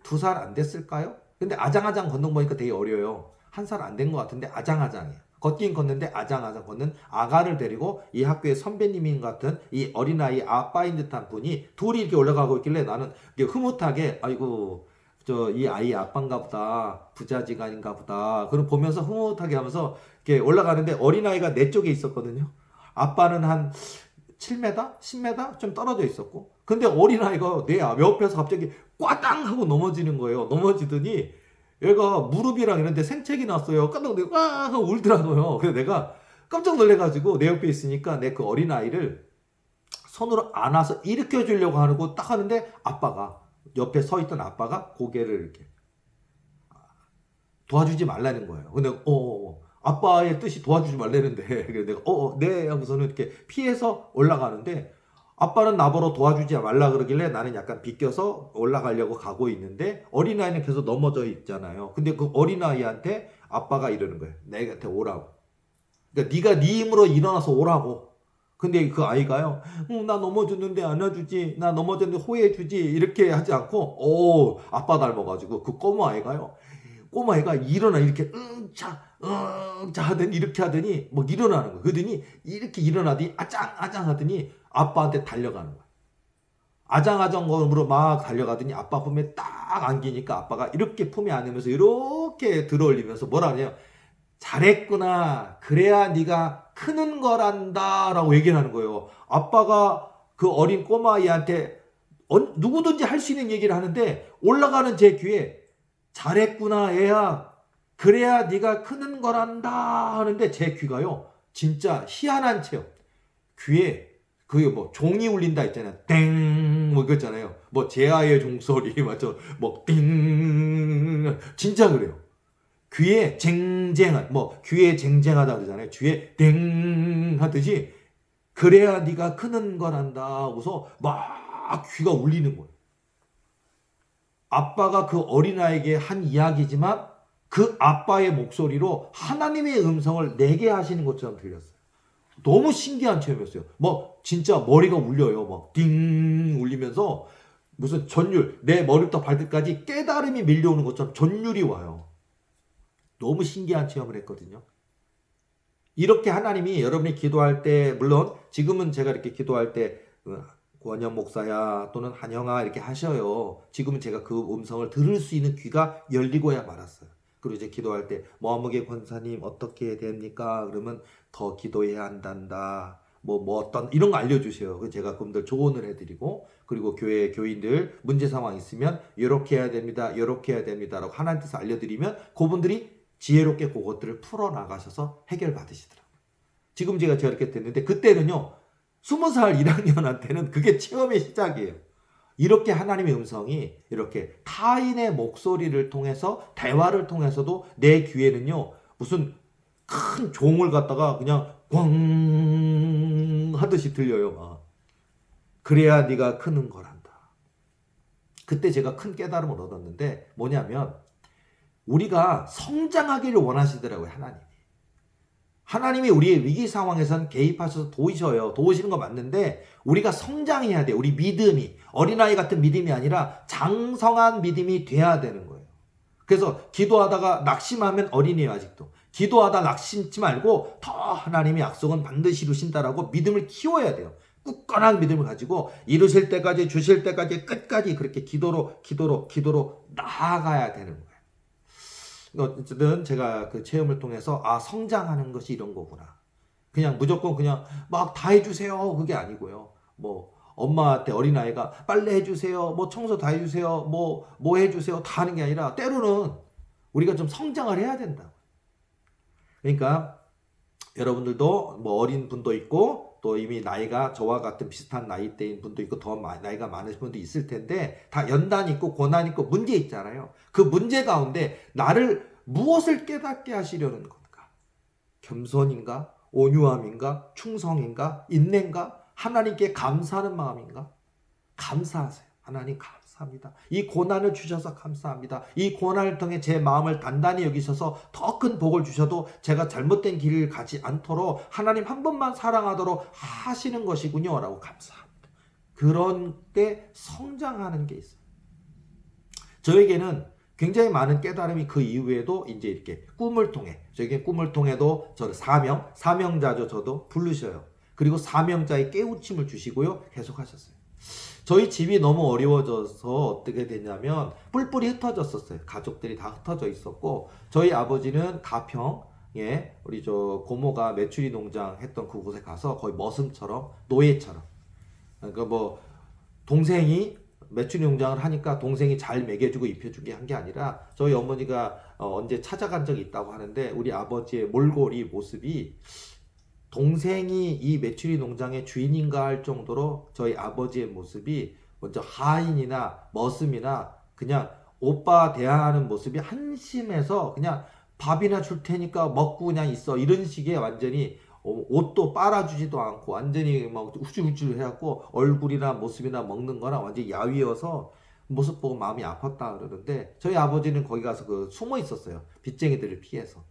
2살 안 됐을까요? 근데 아장아장 걷는 거 보니까 되게 어려요. 1살 안 된 것 같은데 아장아장해요. 걷긴 걷는데 아장아장 걷는 아가를 데리고 이 학교의 선배님인 같은 이 어린아이 아빠인 듯한 분이 둘이 이렇게 올라가고 있길래 나는 흐뭇하게 아이고 저 이 아이 아빠인가 보다, 부자지간인가 보다. 그럼 보면서 흐뭇하게 하면서 이렇게 올라가는데 어린아이가 내 쪽에 있었거든요. 아빠는 한 7m? 10m? 좀 떨어져 있었고. 근데 어린아이가 내 옆에서 갑자기 꽈당 하고 넘어지는 거예요. 넘어지더니 얘가 무릎이랑 이런데 생책이 났어요. 깜짝 놀고 와 하고 울더라고요. 그래서 내가 깜짝 놀래가지고 내 옆에 있으니까 내 그 어린아이를 손으로 안아서 일으켜 주려고 하고 딱 하는데 아빠가 옆에 서 있던 아빠가 고개를 이렇게 도와주지 말라는 거예요. 근데 아빠의 뜻이 도와주지 말라는데 그래서 내가 네 하고서는 이렇게 피해서 올라가는데 아빠는 나보러 도와주지 말라 그러길래 나는 약간 비껴서 올라가려고 가고 있는데 어린아이는 계속 넘어져 있잖아요. 근데 그 어린아이한테 아빠가 이러는 거예요. 내한테 오라고. 그러니까 네가 네 힘으로 일어나서 오라고. 근데 그 아이가요, 나 넘어졌는데 안아주지, 나 넘어졌는데 호해주지, 이렇게 하지 않고, 아빠 닮아가지고, 그 꼬마애가 일어나, 이렇게, 자 하더니, 이렇게 하더니, 막 일어나는 거예요. 그러더니, 이렇게 일어나더니, 아짱 하더니, 아빠한테 달려가는 거예요. 아장아장으로 막 달려가더니, 아빠 품에 딱 안기니까, 아빠가 이렇게 품에 안으면서, 이렇게 들어올리면서 뭐라 하냐요. 잘했구나. 그래야 네가 크는 거란다 라고 얘기를 하는 거예요. 아빠가 그 어린 꼬마아이한테 누구든지 할 수 있는 얘기를 하는데 올라가는 제 귀에 잘했구나 애야. 그래야 네가 크는 거란다 하는데 제 귀가요. 진짜 희한한 체요. 귀에 그게 뭐 종이 울린다 있잖아요. 땡 뭐 그랬잖아요. 뭐 제아의 종소리 맞죠. 뭐 띵 진짜 그래요. 귀에 쟁쟁한 귀에 쟁쟁하다 그러잖아요. 귀에 땡 하듯이 그래야 네가 크는 거란다 하고서 막 귀가 울리는 거예요. 아빠가 그 어린아이에게 한 이야기지만 그 아빠의 목소리로 하나님의 음성을 내게 하시는 것처럼 들렸어요. 너무 신기한 체험이었어요. 진짜 머리가 울려요. 띵 울리면서 무슨 전율, 내 머리부터 발끝까지 깨달음이 밀려오는 것처럼 전율이 와요. 너무 신기한 체험을 했거든요. 이렇게 하나님이 여러분이 기도할 때, 물론 지금은 제가 이렇게 기도할 때 권현 목사야 또는 한영아 이렇게 하셔요. 지금은 제가 그 음성을 들을 수 있는 귀가 열리고야 말았어요. 그리고 이제 기도할 때 머무개 권사님 어떻게 됩니까? 그러면 더 기도해야 한단다. 뭐 어떤 이런 거 알려주세요. 그래서 제가 그분들 조언을 해드리고, 그리고 교회 교인들 문제 상황 있으면 이렇게 해야 됩니다, 이렇게 해야 됩니다라고 하나님 뜻을 알려드리면 그분들이 지혜롭게 그것들을 풀어 나가셔서 해결 받으시더라고요. 지금 제가 저렇게 됐는데 그때는요 20살 1학년한테는 그게 체험의 시작이에요. 이렇게 하나님의 음성이 이렇게 타인의 목소리를 통해서 대화를 통해서도 내 귀에는요 무슨 큰 종을 갖다가 그냥 꽝 하듯이 들려요. 막. 그래야 네가 크는 거란다. 그때 제가 큰 깨달음을 얻었는데 뭐냐면 우리가 성장하기를 원하시더라고요. 하나님이 우리의 위기 상황에선 개입하셔서 도우셔요. 도우시는 거 맞는데 우리가 성장해야 돼요. 우리 믿음이 어린아이 같은 믿음이 아니라 장성한 믿음이 돼야 되는 거예요. 그래서 기도하다가 낙심하면 어린이에요. 아직도. 기도하다 낙심치 말고 더 하나님의 약속은 반드시 이루신다라고 믿음을 키워야 돼요. 굳건한 믿음을 가지고 이루실 때까지 주실 때까지 끝까지 그렇게 기도로 나아가야 되는 거예요. 어쨌든 제가 그 체험을 통해서 성장하는 것이 이런 거구나. 그냥 무조건 그냥 막 다 해주세요 그게 아니고요. 뭐 엄마한테 어린아이가 빨래 해주세요, 뭐 청소 다 해주세요, 뭐 해주세요 다 하는 게 아니라 때로는 우리가 좀 성장을 해야 된다고. 그러니까 여러분들도 뭐 어린 분도 있고 또 이미 나이가 저와 같은 비슷한 나이대인 분도 있고 더 나이가 많으신 분도 있을 텐데 다 연단 있고 고난 있고 문제 있잖아요. 그 문제 가운데 나를 무엇을 깨닫게 하시려는 건가? 겸손인가? 온유함인가? 충성인가? 인내인가? 하나님께 감사하는 마음인가? 감사하세요. 하나님 감사합니다. 이 고난을 주셔서 감사합니다. 이 고난을 통해 제 마음을 단단히 여기셔서 더 큰 복을 주셔도 제가 잘못된 길을 가지 않도록 하나님 한 번만 사랑하도록 하시는 것이군요 라고 감사합니다. 그런 때 성장하는 게 있어요. 저에게는 굉장히 많은 깨달음이 그 이후에도 이제 이렇게 꿈을 통해, 저에게 꿈을 통해도 저를 사명자죠. 저도 부르셔요. 그리고 사명자의 깨우침을 주시고요. 계속하셨어요. 저희 집이 너무 어려워져서 어떻게 됐냐면 뿔뿔이 흩어졌었어요. 가족들이 다 흩어져 있었고 저희 아버지는 가평에 우리 저 고모가 메추리 농장 했던 그곳에 가서 거의 머슴처럼 노예처럼, 그러니까 뭐 동생이 메추리 농장을 하니까 동생이 잘 먹여주고 입혀주게 한 게 아니라 저희 어머니가 언제 찾아간 적이 있다고 하는데 우리 아버지의 몰골이 모습이 동생이 이 메추리 농장의 주인인가 할 정도로 저희 아버지의 모습이 먼저 하인이나 머슴이나 그냥 오빠 대하는 모습이 한심해서 그냥 밥이나 줄 테니까 먹고 그냥 있어 이런 식의 완전히 옷도 빨아주지도 않고 완전히 막 우쭐우쭐 해갖고 얼굴이나 모습이나 먹는 거나 완전히 야위어서 모습 보고 마음이 아팠다 그러는데 저희 아버지는 거기 가서 그 숨어 있었어요. 빚쟁이들을 피해서.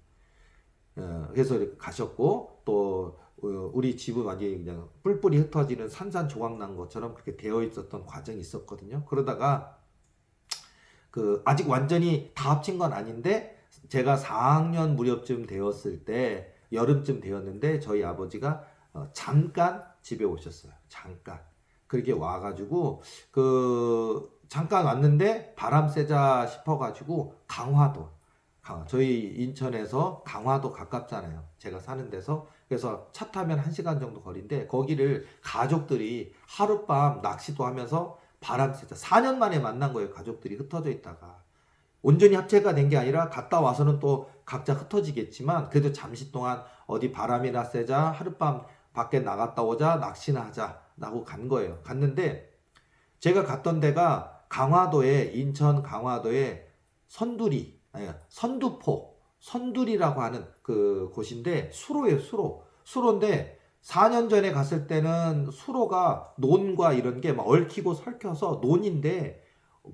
그래서 이렇게 가셨고 또 우리 집은 완전히 그냥 뿔뿔이 흩어지는 산산조각 난 것처럼 그렇게 되어 있었던 과정이 있었거든요. 그러다가 그 아직 완전히 다 합친 건 아닌데 제가 4학년 무렵쯤 되었을 때 여름쯤 되었는데 저희 아버지가 잠깐 집에 오셨어요. 잠깐. 그렇게 와가지고 잠깐 왔는데 바람 쐬자 싶어가지고 저희 인천에서 강화도 가깝잖아요. 제가 사는 데서. 그래서 차 타면 1시간 정도 거리인데 거기를 가족들이 하룻밤 낚시도 하면서 바람 쐬자. 4년 만에 만난 거예요. 가족들이 흩어져 있다가. 온전히 합체가 된 게 아니라 갔다 와서는 또 각자 흩어지겠지만 그래도 잠시 동안 어디 바람이나 쐬자, 하룻밤 밖에 나갔다 오자, 낚시나 하자 라고 간 거예요. 갔는데 제가 갔던 데가 인천 강화도에 선두리라고 하는 그 곳인데 수로예요. 수로인데 4년 전에 갔을 때는 수로가 논과 이런 게 막 얽히고 설켜서 논인데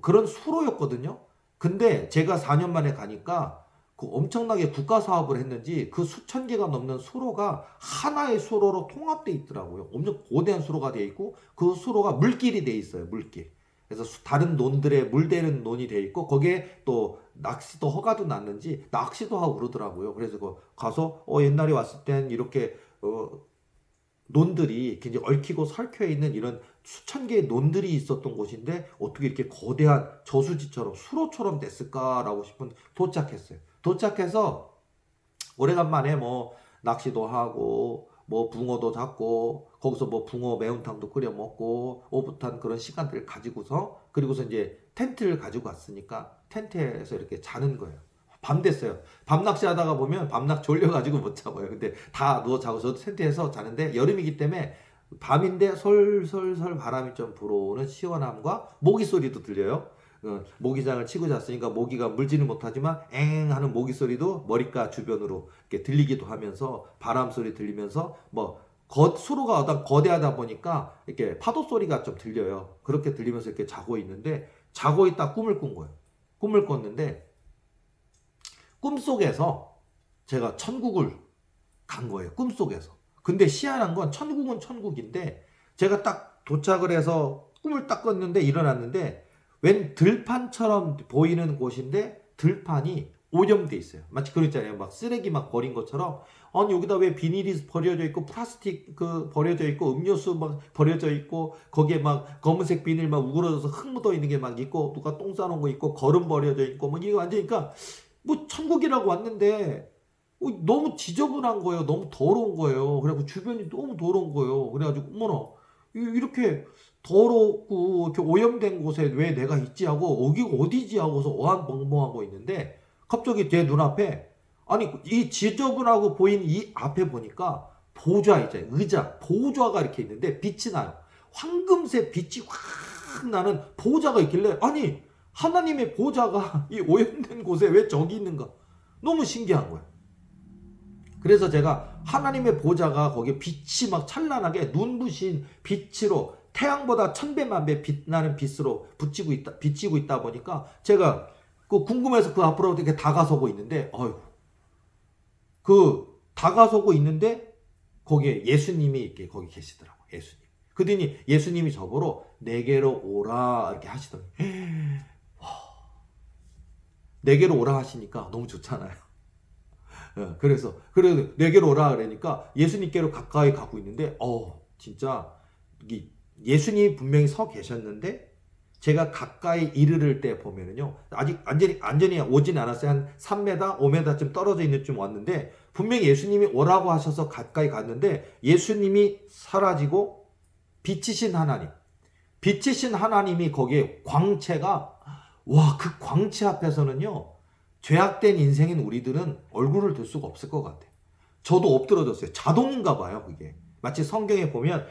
그런 수로였거든요. 근데 제가 4년 만에 가니까 그 엄청나게 국가 사업을 했는지 그 수천 개가 넘는 수로가 하나의 수로로 통합돼 있더라고요. 엄청 고대한 수로가 돼 있고 그 수로가 물길이 돼 있어요. 물길. 그래서 다른 논들에 물대는 논이 돼 있고 거기에 또 낚시도 허가도 났는지 낚시도 하고 그러더라고요. 그래서 가서 옛날에 왔을 땐 이렇게 논들이 굉장히 얽히고 설켜 있는 이런 수천 개의 논들이 있었던 곳인데 어떻게 이렇게 거대한 저수지처럼 수로처럼 됐을까라고 싶은 도착했어요. 도착해서 오래간만에 뭐 낚시도 하고 뭐 붕어도 잡고 거기서 뭐 붕어 매운탕도 끓여 먹고 오붓한 그런 시간들을 가지고서 그리고서 이제 텐트를 가지고 왔으니까 텐트에서 이렇게 자는 거예요. 밤 됐어요. 밤낚시 하다가 보면 밤낚 졸려가지고 못 잡아요. 근데 다 누워 자고 저도 텐트에서 자는데 여름이기 때문에 밤인데 솔솔솔 바람이 좀 불어오는 시원함과 모기 소리도 들려요. 모기장을 치고 잤으니까 모기가 물지는 못하지만 엥 하는 모기 소리도 머리가 주변으로 이렇게 들리기도 하면서 바람 소리 들리면서 뭐 수로가 어떤 거대하다 보니까 이렇게 파도 소리가 좀 들려요. 그렇게 들리면서 이렇게 자고 있는데 자고 있다 꿈을 꾼 거예요. 꿈을 꿨는데 꿈속에서 제가 천국을 간 거예요. 꿈속에서. 근데 희한한 건 천국은 천국인데 제가 딱 도착을 해서 꿈을 딱 꿨는데 일어났는데 웬 들판처럼 보이는 곳인데 들판이 오염돼 있어요. 마치 그랬잖아요. 막 쓰레기 막 버린 것처럼 아니 여기다 왜 비닐이 버려져 있고 플라스틱 그 버려져 있고 음료수 막 버려져 있고 거기에 막 검은색 비닐 막 우그러져서 흙 묻어 있는 게 막 있고 누가 똥 싸놓은 거 있고 거름 버려져 있고 뭐 이게 완전히니까 뭐 천국이라고 왔는데 너무 지저분한 거예요. 너무 더러운 거예요. 그래가지고 주변이 너무 더러운 거예요. 그래가지고 어머나 이렇게 더럽고 이렇게 오염된 곳에 왜 내가 있지 하고 여기가 어디지 하고서 어안벙벙하고 있는데 갑자기 제 눈앞에 아니 이 지저분하고 보인 이 앞에 보니까 보좌 있잖아요. 의자 보좌가 이렇게 있는데 빛이 나요. 황금색 빛이 확 나는 보좌가 있길래 아니 하나님의 보좌가 이 오염된 곳에 왜 저기 있는가 너무 신기한 거예요. 그래서 제가 하나님의 보좌가 거기에 빛이 막 찬란하게 눈부신 빛으로 태양보다 천배만배 빛나는 빛으로 비치고 있다 보니까 제가 그 궁금해서 그 앞으로 이렇게 다가서고 있는데 그 다가서고 있는데 거기에 예수님이 이렇게 거기 계시더라고. 예수님. 그러더니 예수님이 저보러 내게로 오라 이렇게 하시더니 내게로 오라 하시니까 너무 좋잖아요. 그래서 내게로 오라 그러니까 예수님께로 가까이 가고 있는데 진짜 예수님이 분명히 서 계셨는데 제가 가까이 이르를 때 보면은요 아직 완전히 오진 않았어요. 한 3m, 5m쯤 떨어져 있는 쯤 왔는데 분명히 예수님이 오라고 하셔서 가까이 갔는데 예수님이 사라지고 빛이신 하나님이 거기에 광채가 그 광채 앞에서는요 죄악된 인생인 우리들은 얼굴을 들 수가 없을 것 같아요. 저도 엎드러졌어요. 자동인가 봐요 그게. 마치 성경에 보면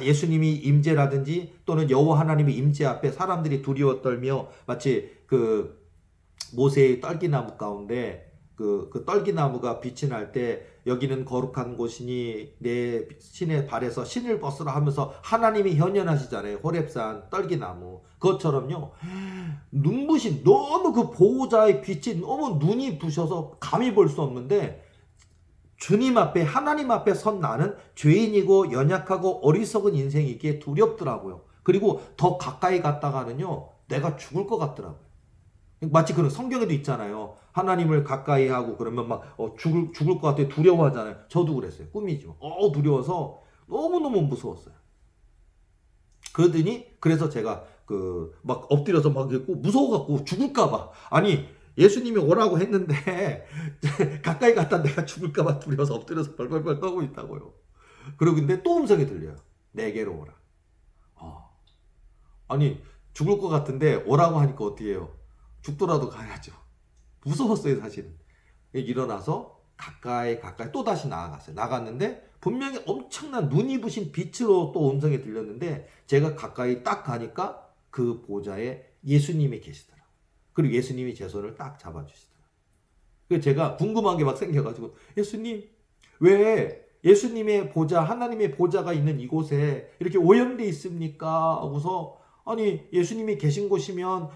예수님이 임재라든지 또는 여호와 하나님의 임재 앞에 사람들이 두려워 떨며 마치 그 모세의 떨기나무 가운데 그 떨기나무가 빛이 날 때 여기는 거룩한 곳이니 내 신의 발에서 신을 벗으라 하면서 하나님이 현현하시잖아요. 호렙산 떨기나무 그것처럼요 눈부신 너무 그 보호자의 빛이 너무 눈이 부셔서 감히 볼 수 없는데 주님 앞에 하나님 앞에 선 나는 죄인이고 연약하고 어리석은 인생이기에 두렵더라고요. 그리고 더 가까이 갔다가는요 내가 죽을 것 같더라고요. 마치 그런 성경에도 있잖아요. 하나님을 가까이 하고 그러면 막 죽을 것 같아 두려워하잖아요. 저도 그랬어요. 꿈이죠. 두려워서 너무너무 무서웠어요. 그래서 제가 막 엎드려서 막 있고 무서워갖고 죽을까봐 아니 예수님이 오라고 했는데 가까이 갔다 내가 죽을까봐 두려워서 엎드려서 벌벌벌 떠고 있다고요. 그리고 근데 또 음성이 들려요. 내게로 오라. 아니 죽을 것 같은데 오라고 하니까 어떻게 해요? 죽더라도 가야죠. 무서웠어요 사실은. 일어나서 가까이 또다시 나아갔어요. 나갔는데 분명히 엄청난 눈이 부신 빛으로 또 음성이 들렸는데 제가 가까이 딱 가니까 그 보좌에 예수님이 계시더라고요. 그리고 예수님이 제 손을 딱 잡아주시더라고요. 그래서 제가 궁금한 게 막 생겨가지고 예수님 왜 예수님의 보좌 하나님의 보좌가 있는 이곳에 이렇게 오염돼 있습니까? 하고서 아니 예수님이 계신 곳이면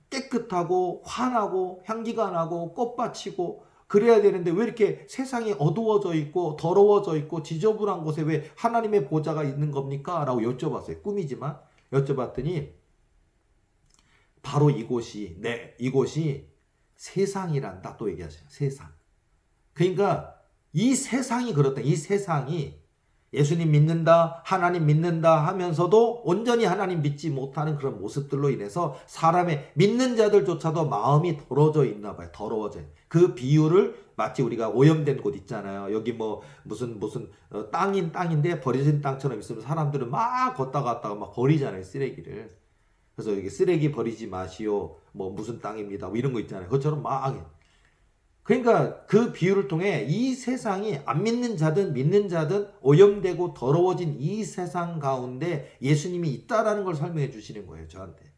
깨끗하고 환하고 향기가 나고 꽃밭이고 그래야 되는데 왜 이렇게 세상이 어두워져 있고 더러워져 있고 지저분한 곳에 왜 하나님의 보좌가 있는 겁니까? 라고 여쭤봤어요. 꿈이지만 여쭤봤더니 바로 이곳이 세상이란다 또 얘기하세요. 세상. 그러니까 이 세상이 그렇다. 이 세상이 예수님 믿는다, 하나님 믿는다 하면서도 온전히 하나님 믿지 못하는 그런 모습들로 인해서 사람의 믿는 자들조차도 마음이 더러워져 있나 봐요. 더러워져. 그 비유를 마치 우리가 오염된 곳 있잖아요. 여기 뭐 무슨 땅인 땅인데 버려진 땅처럼 있으면 사람들은 막 걷다 갔다가 막 버리잖아요. 쓰레기를. 그래서 여기 쓰레기 버리지 마시오. 뭐 무슨 땅입니다. 뭐 이런 거 있잖아요. 그것처럼 막 그러니까 그 비유를 통해 이 세상이 안 믿는 자든 믿는 자든 오염되고 더러워진 이 세상 가운데 예수님이 있다라는 걸 설명해 주시는 거예요, 저한테.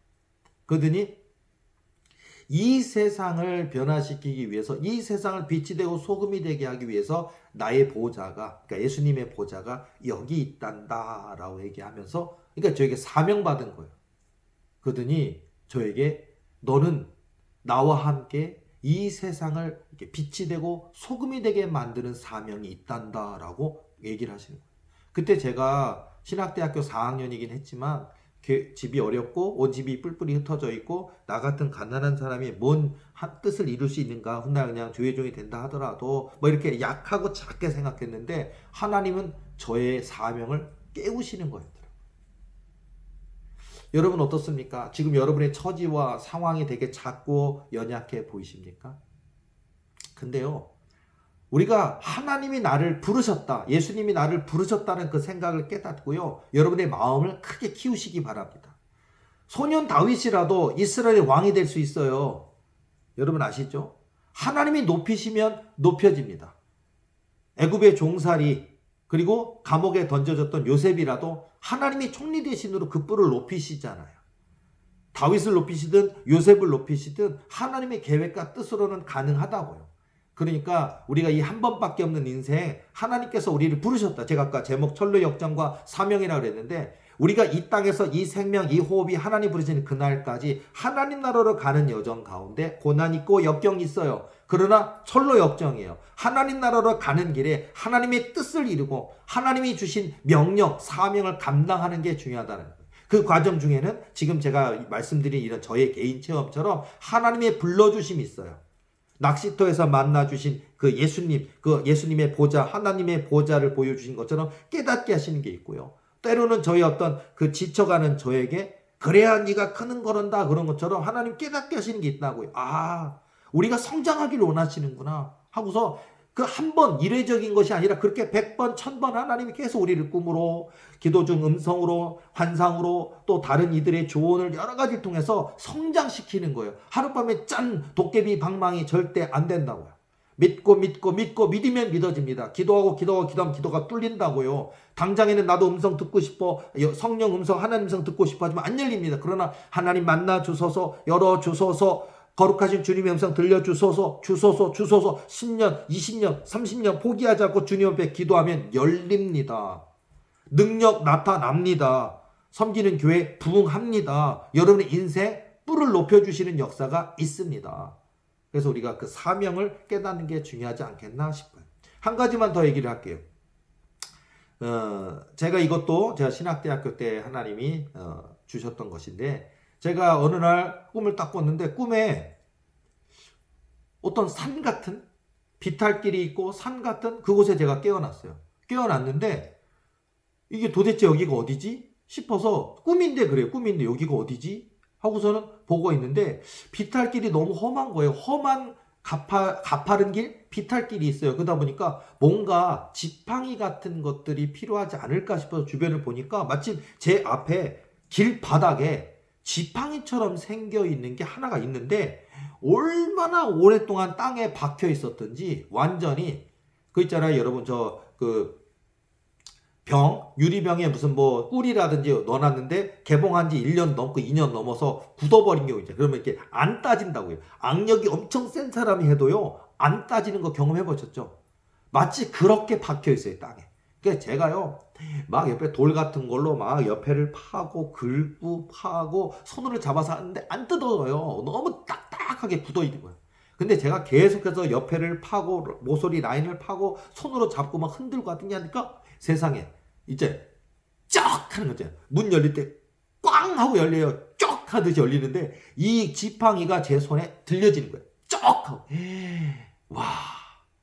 그러더니 이 세상을 변화시키기 위해서, 이 세상을 빛이 되고 소금이 되게 하기 위해서 나의 보좌가, 그러니까 예수님의 보좌가 여기 있단다라고 얘기하면서, 그러니까 저에게 사명받은 거예요. 그러더니 저에게 너는 나와 함께 이 세상을 이렇게 빛이 되고 소금이 되게 만드는 사명이 있단다라고 얘기를 하시는 거예요. 그때 제가 신학대학교 4학년이긴 했지만 집이 어렵고 온 집이 뿔뿔이 흩어져 있고 나 같은 가난한 사람이 뭔 뜻을 이룰 수 있는가, 훗날 그냥 조회종이 된다 하더라도 뭐 이렇게 약하고 작게 생각했는데 하나님은 저의 사명을 깨우시는 거예요. 여러분 어떻습니까? 지금 여러분의 처지와 상황이 되게 작고 연약해 보이십니까? 근데요, 우리가 하나님이 나를 부르셨다, 예수님이 나를 부르셨다는 그 생각을 깨닫고요, 여러분의 마음을 크게 키우시기 바랍니다. 소년 다윗이라도 이스라엘의 왕이 될 수 있어요. 여러분 아시죠? 하나님이 높이시면 높여집니다. 애굽의 종살이 그리고 감옥에 던져졌던 요셉이라도 하나님이 총리 대신으로 그 뿔을 높이시잖아요. 다윗을 높이시든 요셉을 높이시든 하나님의 계획과 뜻으로는 가능하다고요. 그러니까 우리가 이 한 번밖에 없는 인생, 하나님께서 우리를 부르셨다. 제가 아까 제목 철로 역정과 사명이라고 그랬는데, 우리가 이 땅에서 이 생명, 이 호흡이 하나님 부르시는 그날까지 하나님 나라로 가는 여정 가운데 고난 있고 역경이 있어요. 그러나 철로 역정이에요. 하나님 나라로 가는 길에 하나님의 뜻을 이루고 하나님이 주신 명령, 사명을 감당하는 게 중요하다는 거예요. 그 과정 중에는 지금 제가 말씀드린 이런 저의 개인 체험처럼 하나님의 불러주심이 있어요. 낚시터에서 만나주신 그 예수님의 보좌, 하나님의 보좌를 보여주신 것처럼 깨닫게 하시는 게 있고요. 때로는 저희 어떤 그 지쳐가는 저에게 그래야 네가 크는 거란다 그런 것처럼 하나님 깨닫게 하시는 게 있다고요. 아, 우리가 성장하기를 원하시는구나 하고서 그 한 번 이례적인 것이 아니라 그렇게 100번, 1000번 하나님이 계속 우리를 꿈으로, 기도 중 음성으로, 환상으로, 또 다른 이들의 조언을 여러 가지를 통해서 성장시키는 거예요. 하룻밤에 짠 도깨비 방망이 절대 안 된다고요. 믿고 믿으면 믿어집니다. 기도하고 기도하면 기도가 뚫린다고요. 당장에는 나도 음성 듣고 싶어, 성령 음성, 하나님 음성 듣고 싶어 하지만 안 열립니다. 그러나 하나님 만나 주소서, 열어 주소서, 거룩하신 주님의 음성 들려주소서, 주소서 10년, 20년, 30년 포기하지 않고 주님 앞에 기도하면 열립니다. 능력 나타납니다. 섬기는 교회 부흥합니다. 여러분의 인생 뿔을 높여주시는 역사가 있습니다. 그래서 우리가 그 사명을 깨닫는 게 중요하지 않겠나 싶어요. 한 가지만 더 얘기를 할게요. 제가 이것도 제가 신학대학교 때 하나님이 주셨던 것인데, 제가 어느 날 꿈을 딱 꿨는데 꿈에 어떤 산 같은 비탈길이 있고 산 같은 그곳에 제가 깨어났어요. 깨어났는데 이게 도대체 여기가 어디지 싶어서, 꿈인데 그래요. 꿈인데 여기가 어디지 하고서는 보고 있는데 비탈길이 너무 험한 거예요. 험한 가파른 길, 비탈길이 있어요. 그러다 보니까 뭔가 지팡이 같은 것들이 필요하지 않을까 싶어서 주변을 보니까 마침 제 앞에 길 바닥에 지팡이처럼 생겨 있는 게 하나가 있는데 얼마나 오랫동안 땅에 박혀 있었던지 완전히, 그 있잖아요 여러분, 유리병에 무슨 뭐 꿀이라든지 넣어놨는데 개봉한 지 1년 넘고 2년 넘어서 굳어버린 경우 있잖아요. 그러면 이렇게 안 따진다고요. 악력이 엄청 센 사람이 해도요 안 따지는 거 경험해보셨죠? 마치 그렇게 박혀 있어요 땅에. 그러니까 제가요 막 옆에 돌 같은 걸로 막 옆에를 파고 긁고 파고 손으로 잡아서 하는데 안 뜯어져요. 너무 딱딱하게 굳어 있는 거예요. 근데 제가 계속해서 옆에를 파고 모서리 라인을 파고 손으로 잡고 막 흔들고 하니까 세상에 이제 쩍 하는 거죠. 문 열릴 때 꽝 하고 열려요. 쩍 하듯이 열리는데 이 지팡이가 제 손에 들려지는 거예요. 쩍 하고. 와,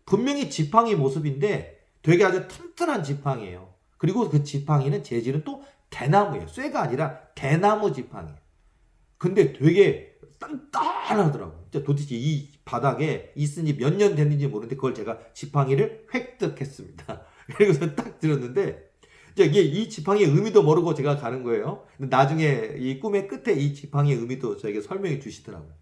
분명히 지팡이 모습인데 되게 아주 튼튼한 지팡이에요. 그리고 그 지팡이는 재질은 또 대나무예요. 쇠가 아니라 대나무 지팡이에요. 근데 되게 단단하더라고요. 진짜 도대체 이 바닥에 있으니 몇 년 됐는지 모르는데 그걸 제가 지팡이를 획득했습니다. 그리고서 딱 들었는데 이게 이 지팡이의 의미도 모르고 제가 가는 거예요. 나중에 이 꿈의 끝에 이 지팡이의 의미도 저에게 설명해 주시더라고요.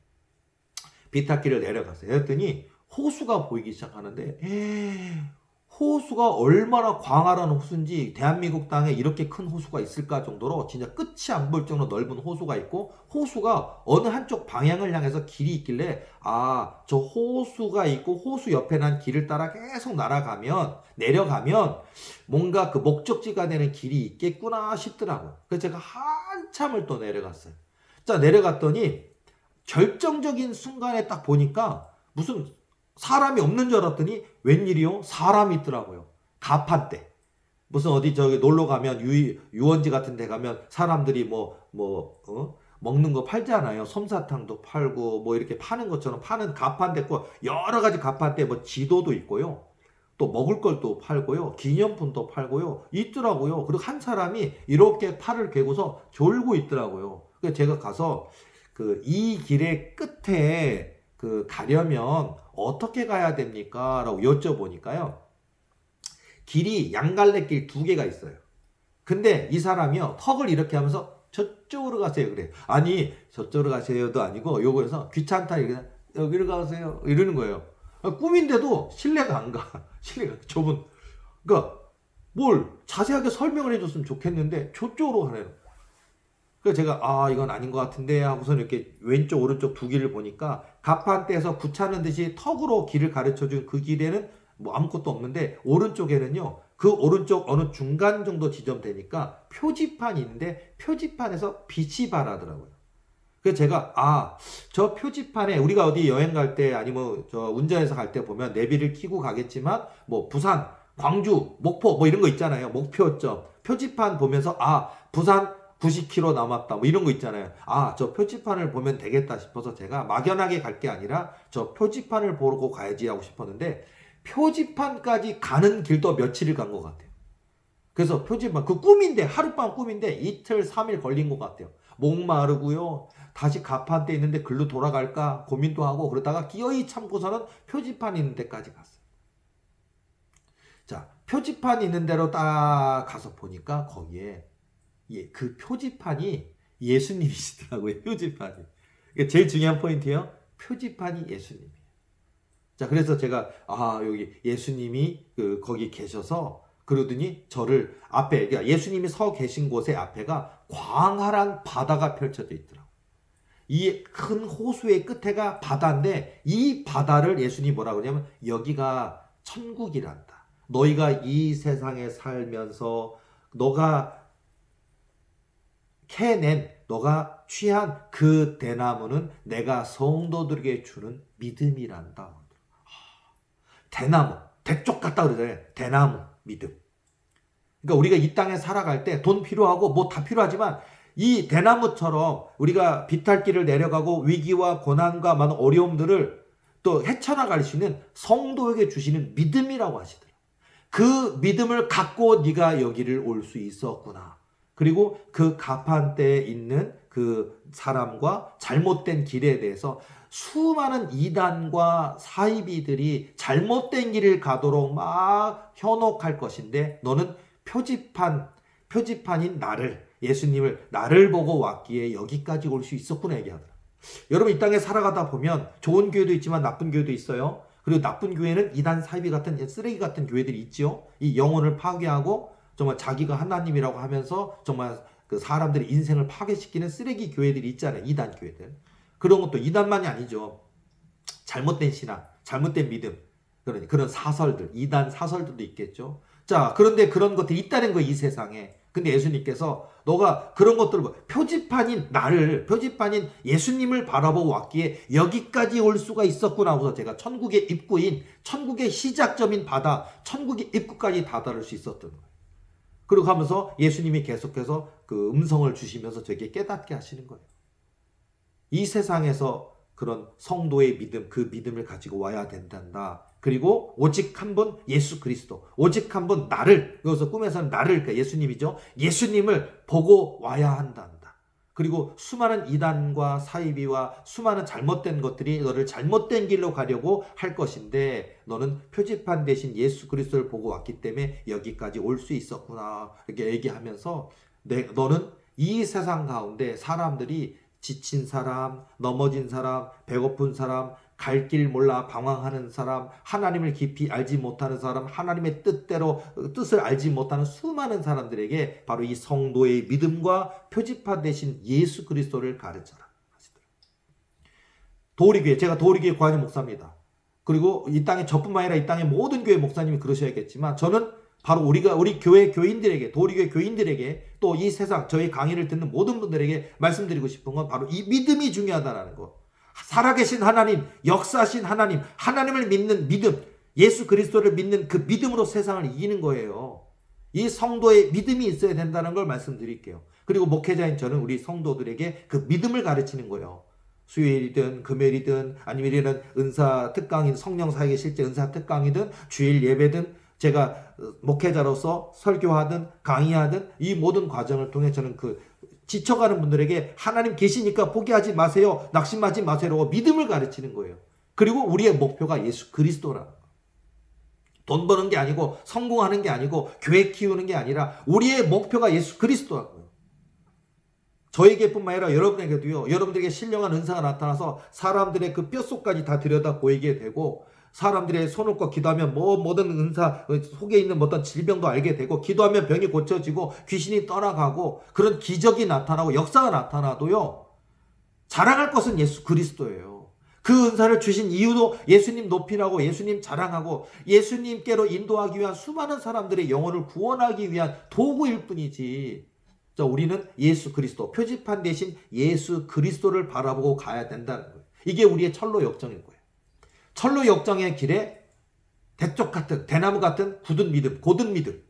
비탈길을 내려갔어요. 그랬더니 호수가 보이기 시작하는데 호수가 얼마나 광활한 호수인지 대한민국 땅에 이렇게 큰 호수가 있을까 정도로 진짜 끝이 안 보일 정도로 넓은 호수가 있고 호수가 어느 한쪽 방향을 향해서 길이 있길래 저 호수가 있고 호수 옆에 난 길을 따라 계속 내려가면 뭔가 그 목적지가 되는 길이 있겠구나 싶더라고요. 그래서 제가 한참을 또 내려갔어요. 자, 내려갔더니 결정적인 순간에 딱 보니까 무슨 사람이 없는 줄 알았더니 웬일이요? 사람이 있더라고요. 가판대. 무슨 어디 저기 놀러 가면 유원지 같은 데 가면 사람들이 먹는 거 팔잖아요. 솜사탕도 팔고 뭐 이렇게 파는 것처럼 파는 가판대 있고 여러 가지 가판대 지도도 있고요. 또 먹을 걸 또 팔고요. 기념품도 팔고요. 있더라고요. 그리고 한 사람이 이렇게 팔을 괴고서 졸고 있더라고요. 그래서 제가 가서 이 길의 끝에 가려면 어떻게 가야 됩니까? 라고 여쭤보니까요. 길이 양갈래길 2개가 있어요. 근데 이 사람이요. 턱을 이렇게 하면서 저쪽으로 가세요. 그래. 아니, 저쪽으로 가세요도 아니고 요거에서 귀찮다. 여기로 가세요. 이러는 거예요. 꿈인데도 신뢰가 안 가. 신뢰가 좁은. 그러니까 뭘 자세하게 설명을 해줬으면 좋겠는데 저쪽으로 가네요. 그래서 제가 이건 아닌 것 같은데 하고서 이렇게 왼쪽 오른쪽 2길을 보니까 가판대에서 구차는 듯이 턱으로 길을 가르쳐준 그 길에는 뭐 아무것도 없는데 오른쪽에는요 그 오른쪽 어느 중간 정도 지점 되니까 표지판이 있는데 표지판에서 빛이 발하더라고요. 그래서 제가 저 표지판에 우리가 어디 여행 갈 때 아니면 저 운전해서 갈 때 보면 내비를 켜고 가겠지만 뭐 부산, 광주, 목포 뭐 이런 거 있잖아요. 목표점 표지판 보면서 부산 90km 남았다 뭐 이런 거 있잖아요. 저 표지판을 보면 되겠다 싶어서 제가 막연하게 갈 게 아니라 저 표지판을 보고 가야지 하고 싶었는데 표지판까지 가는 길도 며칠을 간 것 같아요. 그래서 표지판 그 꿈인데 하룻밤 꿈인데 이틀 3일 걸린 것 같아요. 목마르고요. 다시 가판대 있는데 글로 돌아갈까 고민도 하고 그러다가 기어이 참고서는 표지판 있는 데까지 갔어요. 자, 표지판 있는 데로 딱 가서 보니까 거기에 그 표지판이 예수님이시더라고요. 표지판이. 제일 중요한 포인트예요. 표지판이 예수님이에요. 자, 그래서 제가 여기 예수님이 거기 계셔서 그러더니 저를 앞에 그러니까 예수님이 서 계신 곳의 앞에가 광활한 바다가 펼쳐져 있더라고요. 이 큰 호수의 끝에가 바다인데 이 바다를 예수님이 뭐라고 그러냐면 여기가 천국이란다. 너희가 이 세상에 살면서 너가 캐낸 너가 취한 그 대나무는 내가 성도들에게 주는 믿음이란다. 대나무, 대쪽 같다 그러잖아요. 대나무, 믿음. 그러니까 우리가 이 땅에 살아갈 때 돈 필요하고 뭐 다 필요하지만 이 대나무처럼 우리가 비탈길을 내려가고 위기와 고난과 많은 어려움들을 또 헤쳐나갈 수 있는 성도에게 주시는 믿음이라고 하시더라고요. 그 믿음을 갖고 네가 여기를 올 수 있었구나. 그리고 그 가판대에 있는 그 사람과 잘못된 길에 대해서 수많은 이단과 사이비들이 잘못된 길을 가도록 막 현혹할 것인데 너는 표지판인 나를 예수님을 나를 보고 왔기에 여기까지 올 수 있었구나 얘기하더라. 여러분 이 땅에 살아가다 보면 좋은 교회도 있지만 나쁜 교회도 있어요. 그리고 나쁜 교회는 이단 사이비 같은 쓰레기 같은 교회들이 있죠. 이 영혼을 파괴하고 정말 자기가 하나님이라고 하면서 정말 그 사람들의 인생을 파괴시키는 쓰레기 교회들이 있잖아요. 이단 교회들. 그런 것도 이단만이 아니죠. 잘못된 신앙, 잘못된 믿음, 그런 사설들, 이단 사설들도 있겠죠. 자, 그런데 그런 것들이 있다는 거예요, 이 세상에. 근데 예수님께서 너가 그런 것들을 표지판인 예수님을 바라보고 왔기에 여기까지 올 수가 있었구나 하고서 제가 천국의 입구인, 천국의 시작점인 바다, 천국의 입구까지 다다를 수 있었던 거예요. 그리고 하면서 예수님이 계속해서 그 음성을 주시면서 저에게 깨닫게 하시는 거예요. 이 세상에서 그런 성도의 믿음, 그 믿음을 가지고 와야 된단다. 그리고 오직 한 분 예수 그리스도, 오직 한 분 나를, 여기서 꿈에서는 나를, 그러니까 예수님이죠. 예수님을 보고 와야 한다. 그리고 수많은 이단과 사이비와 수많은 잘못된 것들이 너를 잘못된 길로 가려고 할 것인데 너는 표지판 대신 예수 그리스도를 보고 왔기 때문에 여기까지 올 수 있었구나, 이렇게 얘기하면서 너는 이 세상 가운데 사람들이 지친 사람, 넘어진 사람, 배고픈 사람, 갈 길 몰라 방황하는 사람, 하나님을 깊이 알지 못하는 사람, 하나님의 뜻을 알지 못하는 수많은 사람들에게 바로 이 성도의 믿음과 표지판 대신 예수 그리스도를 가르쳐라. 도우리교회, 제가 도우리교회 관임 목사입니다. 그리고 이 땅에 저뿐만 아니라 이 땅의 모든 교회 목사님이 그러셔야겠지만 저는 바로 우리 교회 교인들에게, 도우리교회 교인들에게, 또 이 세상 저희 강의를 듣는 모든 분들에게 말씀드리고 싶은 건 바로 이 믿음이 중요하다는 거. 살아계신 하나님, 역사하신 하나님, 하나님을 믿는 믿음, 예수 그리스도를 믿는 그 믿음으로 세상을 이기는 거예요. 이 성도의 믿음이 있어야 된다는 걸 말씀드릴게요. 그리고 목회자인 저는 우리 성도들에게 그 믿음을 가르치는 거예요. 수요일이든 금요일이든 아니면 은사 특강인 성령 사역의 실제 은사 특강이든 주일 예배든 제가 목회자로서 설교하든 강의하든 이 모든 과정을 통해 저는 지쳐가는 분들에게 하나님 계시니까 포기하지 마세요, 낙심하지 마세요 믿음을 가르치는 거예요. 그리고 우리의 목표가 예수 그리스도라는 거예요. 돈 버는 게 아니고 성공하는 게 아니고 교회 키우는 게 아니라 우리의 목표가 예수 그리스도라고요. 저에게뿐만 아니라 여러분에게도요, 여러분들에게 신령한 은사가 나타나서 사람들의 그 뼛속까지 다 들여다 보이게 되고, 사람들의 손을 꿔 기도하면 모든 은사 속에 있는 어떤 질병도 알게 되고, 기도하면 병이 고쳐지고 귀신이 떠나가고 그런 기적이 나타나고 역사가 나타나도요, 자랑할 것은 예수 그리스도예요. 그 은사를 주신 이유도 예수님 높이라고, 예수님 자랑하고 예수님께로 인도하기 위한 수많은 사람들의 영혼을 구원하기 위한 도구일 뿐이지, 우리는 예수 그리스도, 표지판 대신 예수 그리스도를 바라보고 가야 된다는 거예요. 이게 우리의 철로 역정인 거예요. 철로 역정의 길에 대쪽 같은, 대나무 같은 굳은 믿음, 고든 믿음,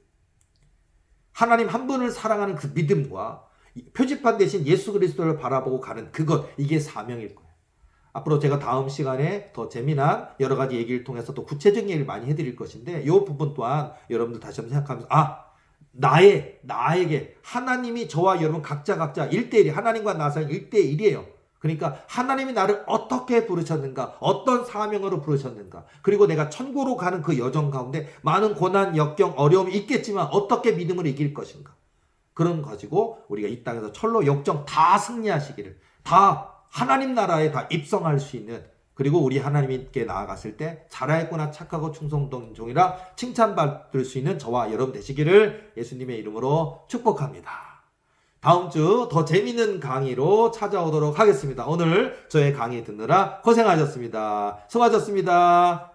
하나님 한 분을 사랑하는 그 믿음과 표지판 대신 예수 그리스도를 바라보고 가는 그것, 이게 사명일 거예요. 앞으로 제가 다음 시간에 더 재미난 여러 가지 얘기를 통해서 또 구체적인 얘기를 많이 해드릴 것인데, 이 부분 또한 여러분들 다시 한번 생각하면서 나에게 하나님이 저와 여러분 각자 1대1이, 하나님과 나 사이 1대1이에요. 그러니까 하나님이 나를 어떻게 부르셨는가, 어떤 사명으로 부르셨는가, 그리고 내가 천국으로 가는 그 여정 가운데 많은 고난, 역경, 어려움이 있겠지만 어떻게 믿음을 이길 것인가, 그런 가지고 우리가 이 땅에서 철로 역정 다 승리하시기를, 다 하나님 나라에 다 입성할 수 있는, 그리고 우리 하나님께 나아갔을 때 잘하였구나, 착하고 충성된 종이라 칭찬받을 수 있는 저와 여러분 되시기를 예수님의 이름으로 축복합니다. 다음 주 더 재미있는 강의로 찾아오도록 하겠습니다. 오늘 저의 강의 듣느라 고생하셨습니다. 수고하셨습니다.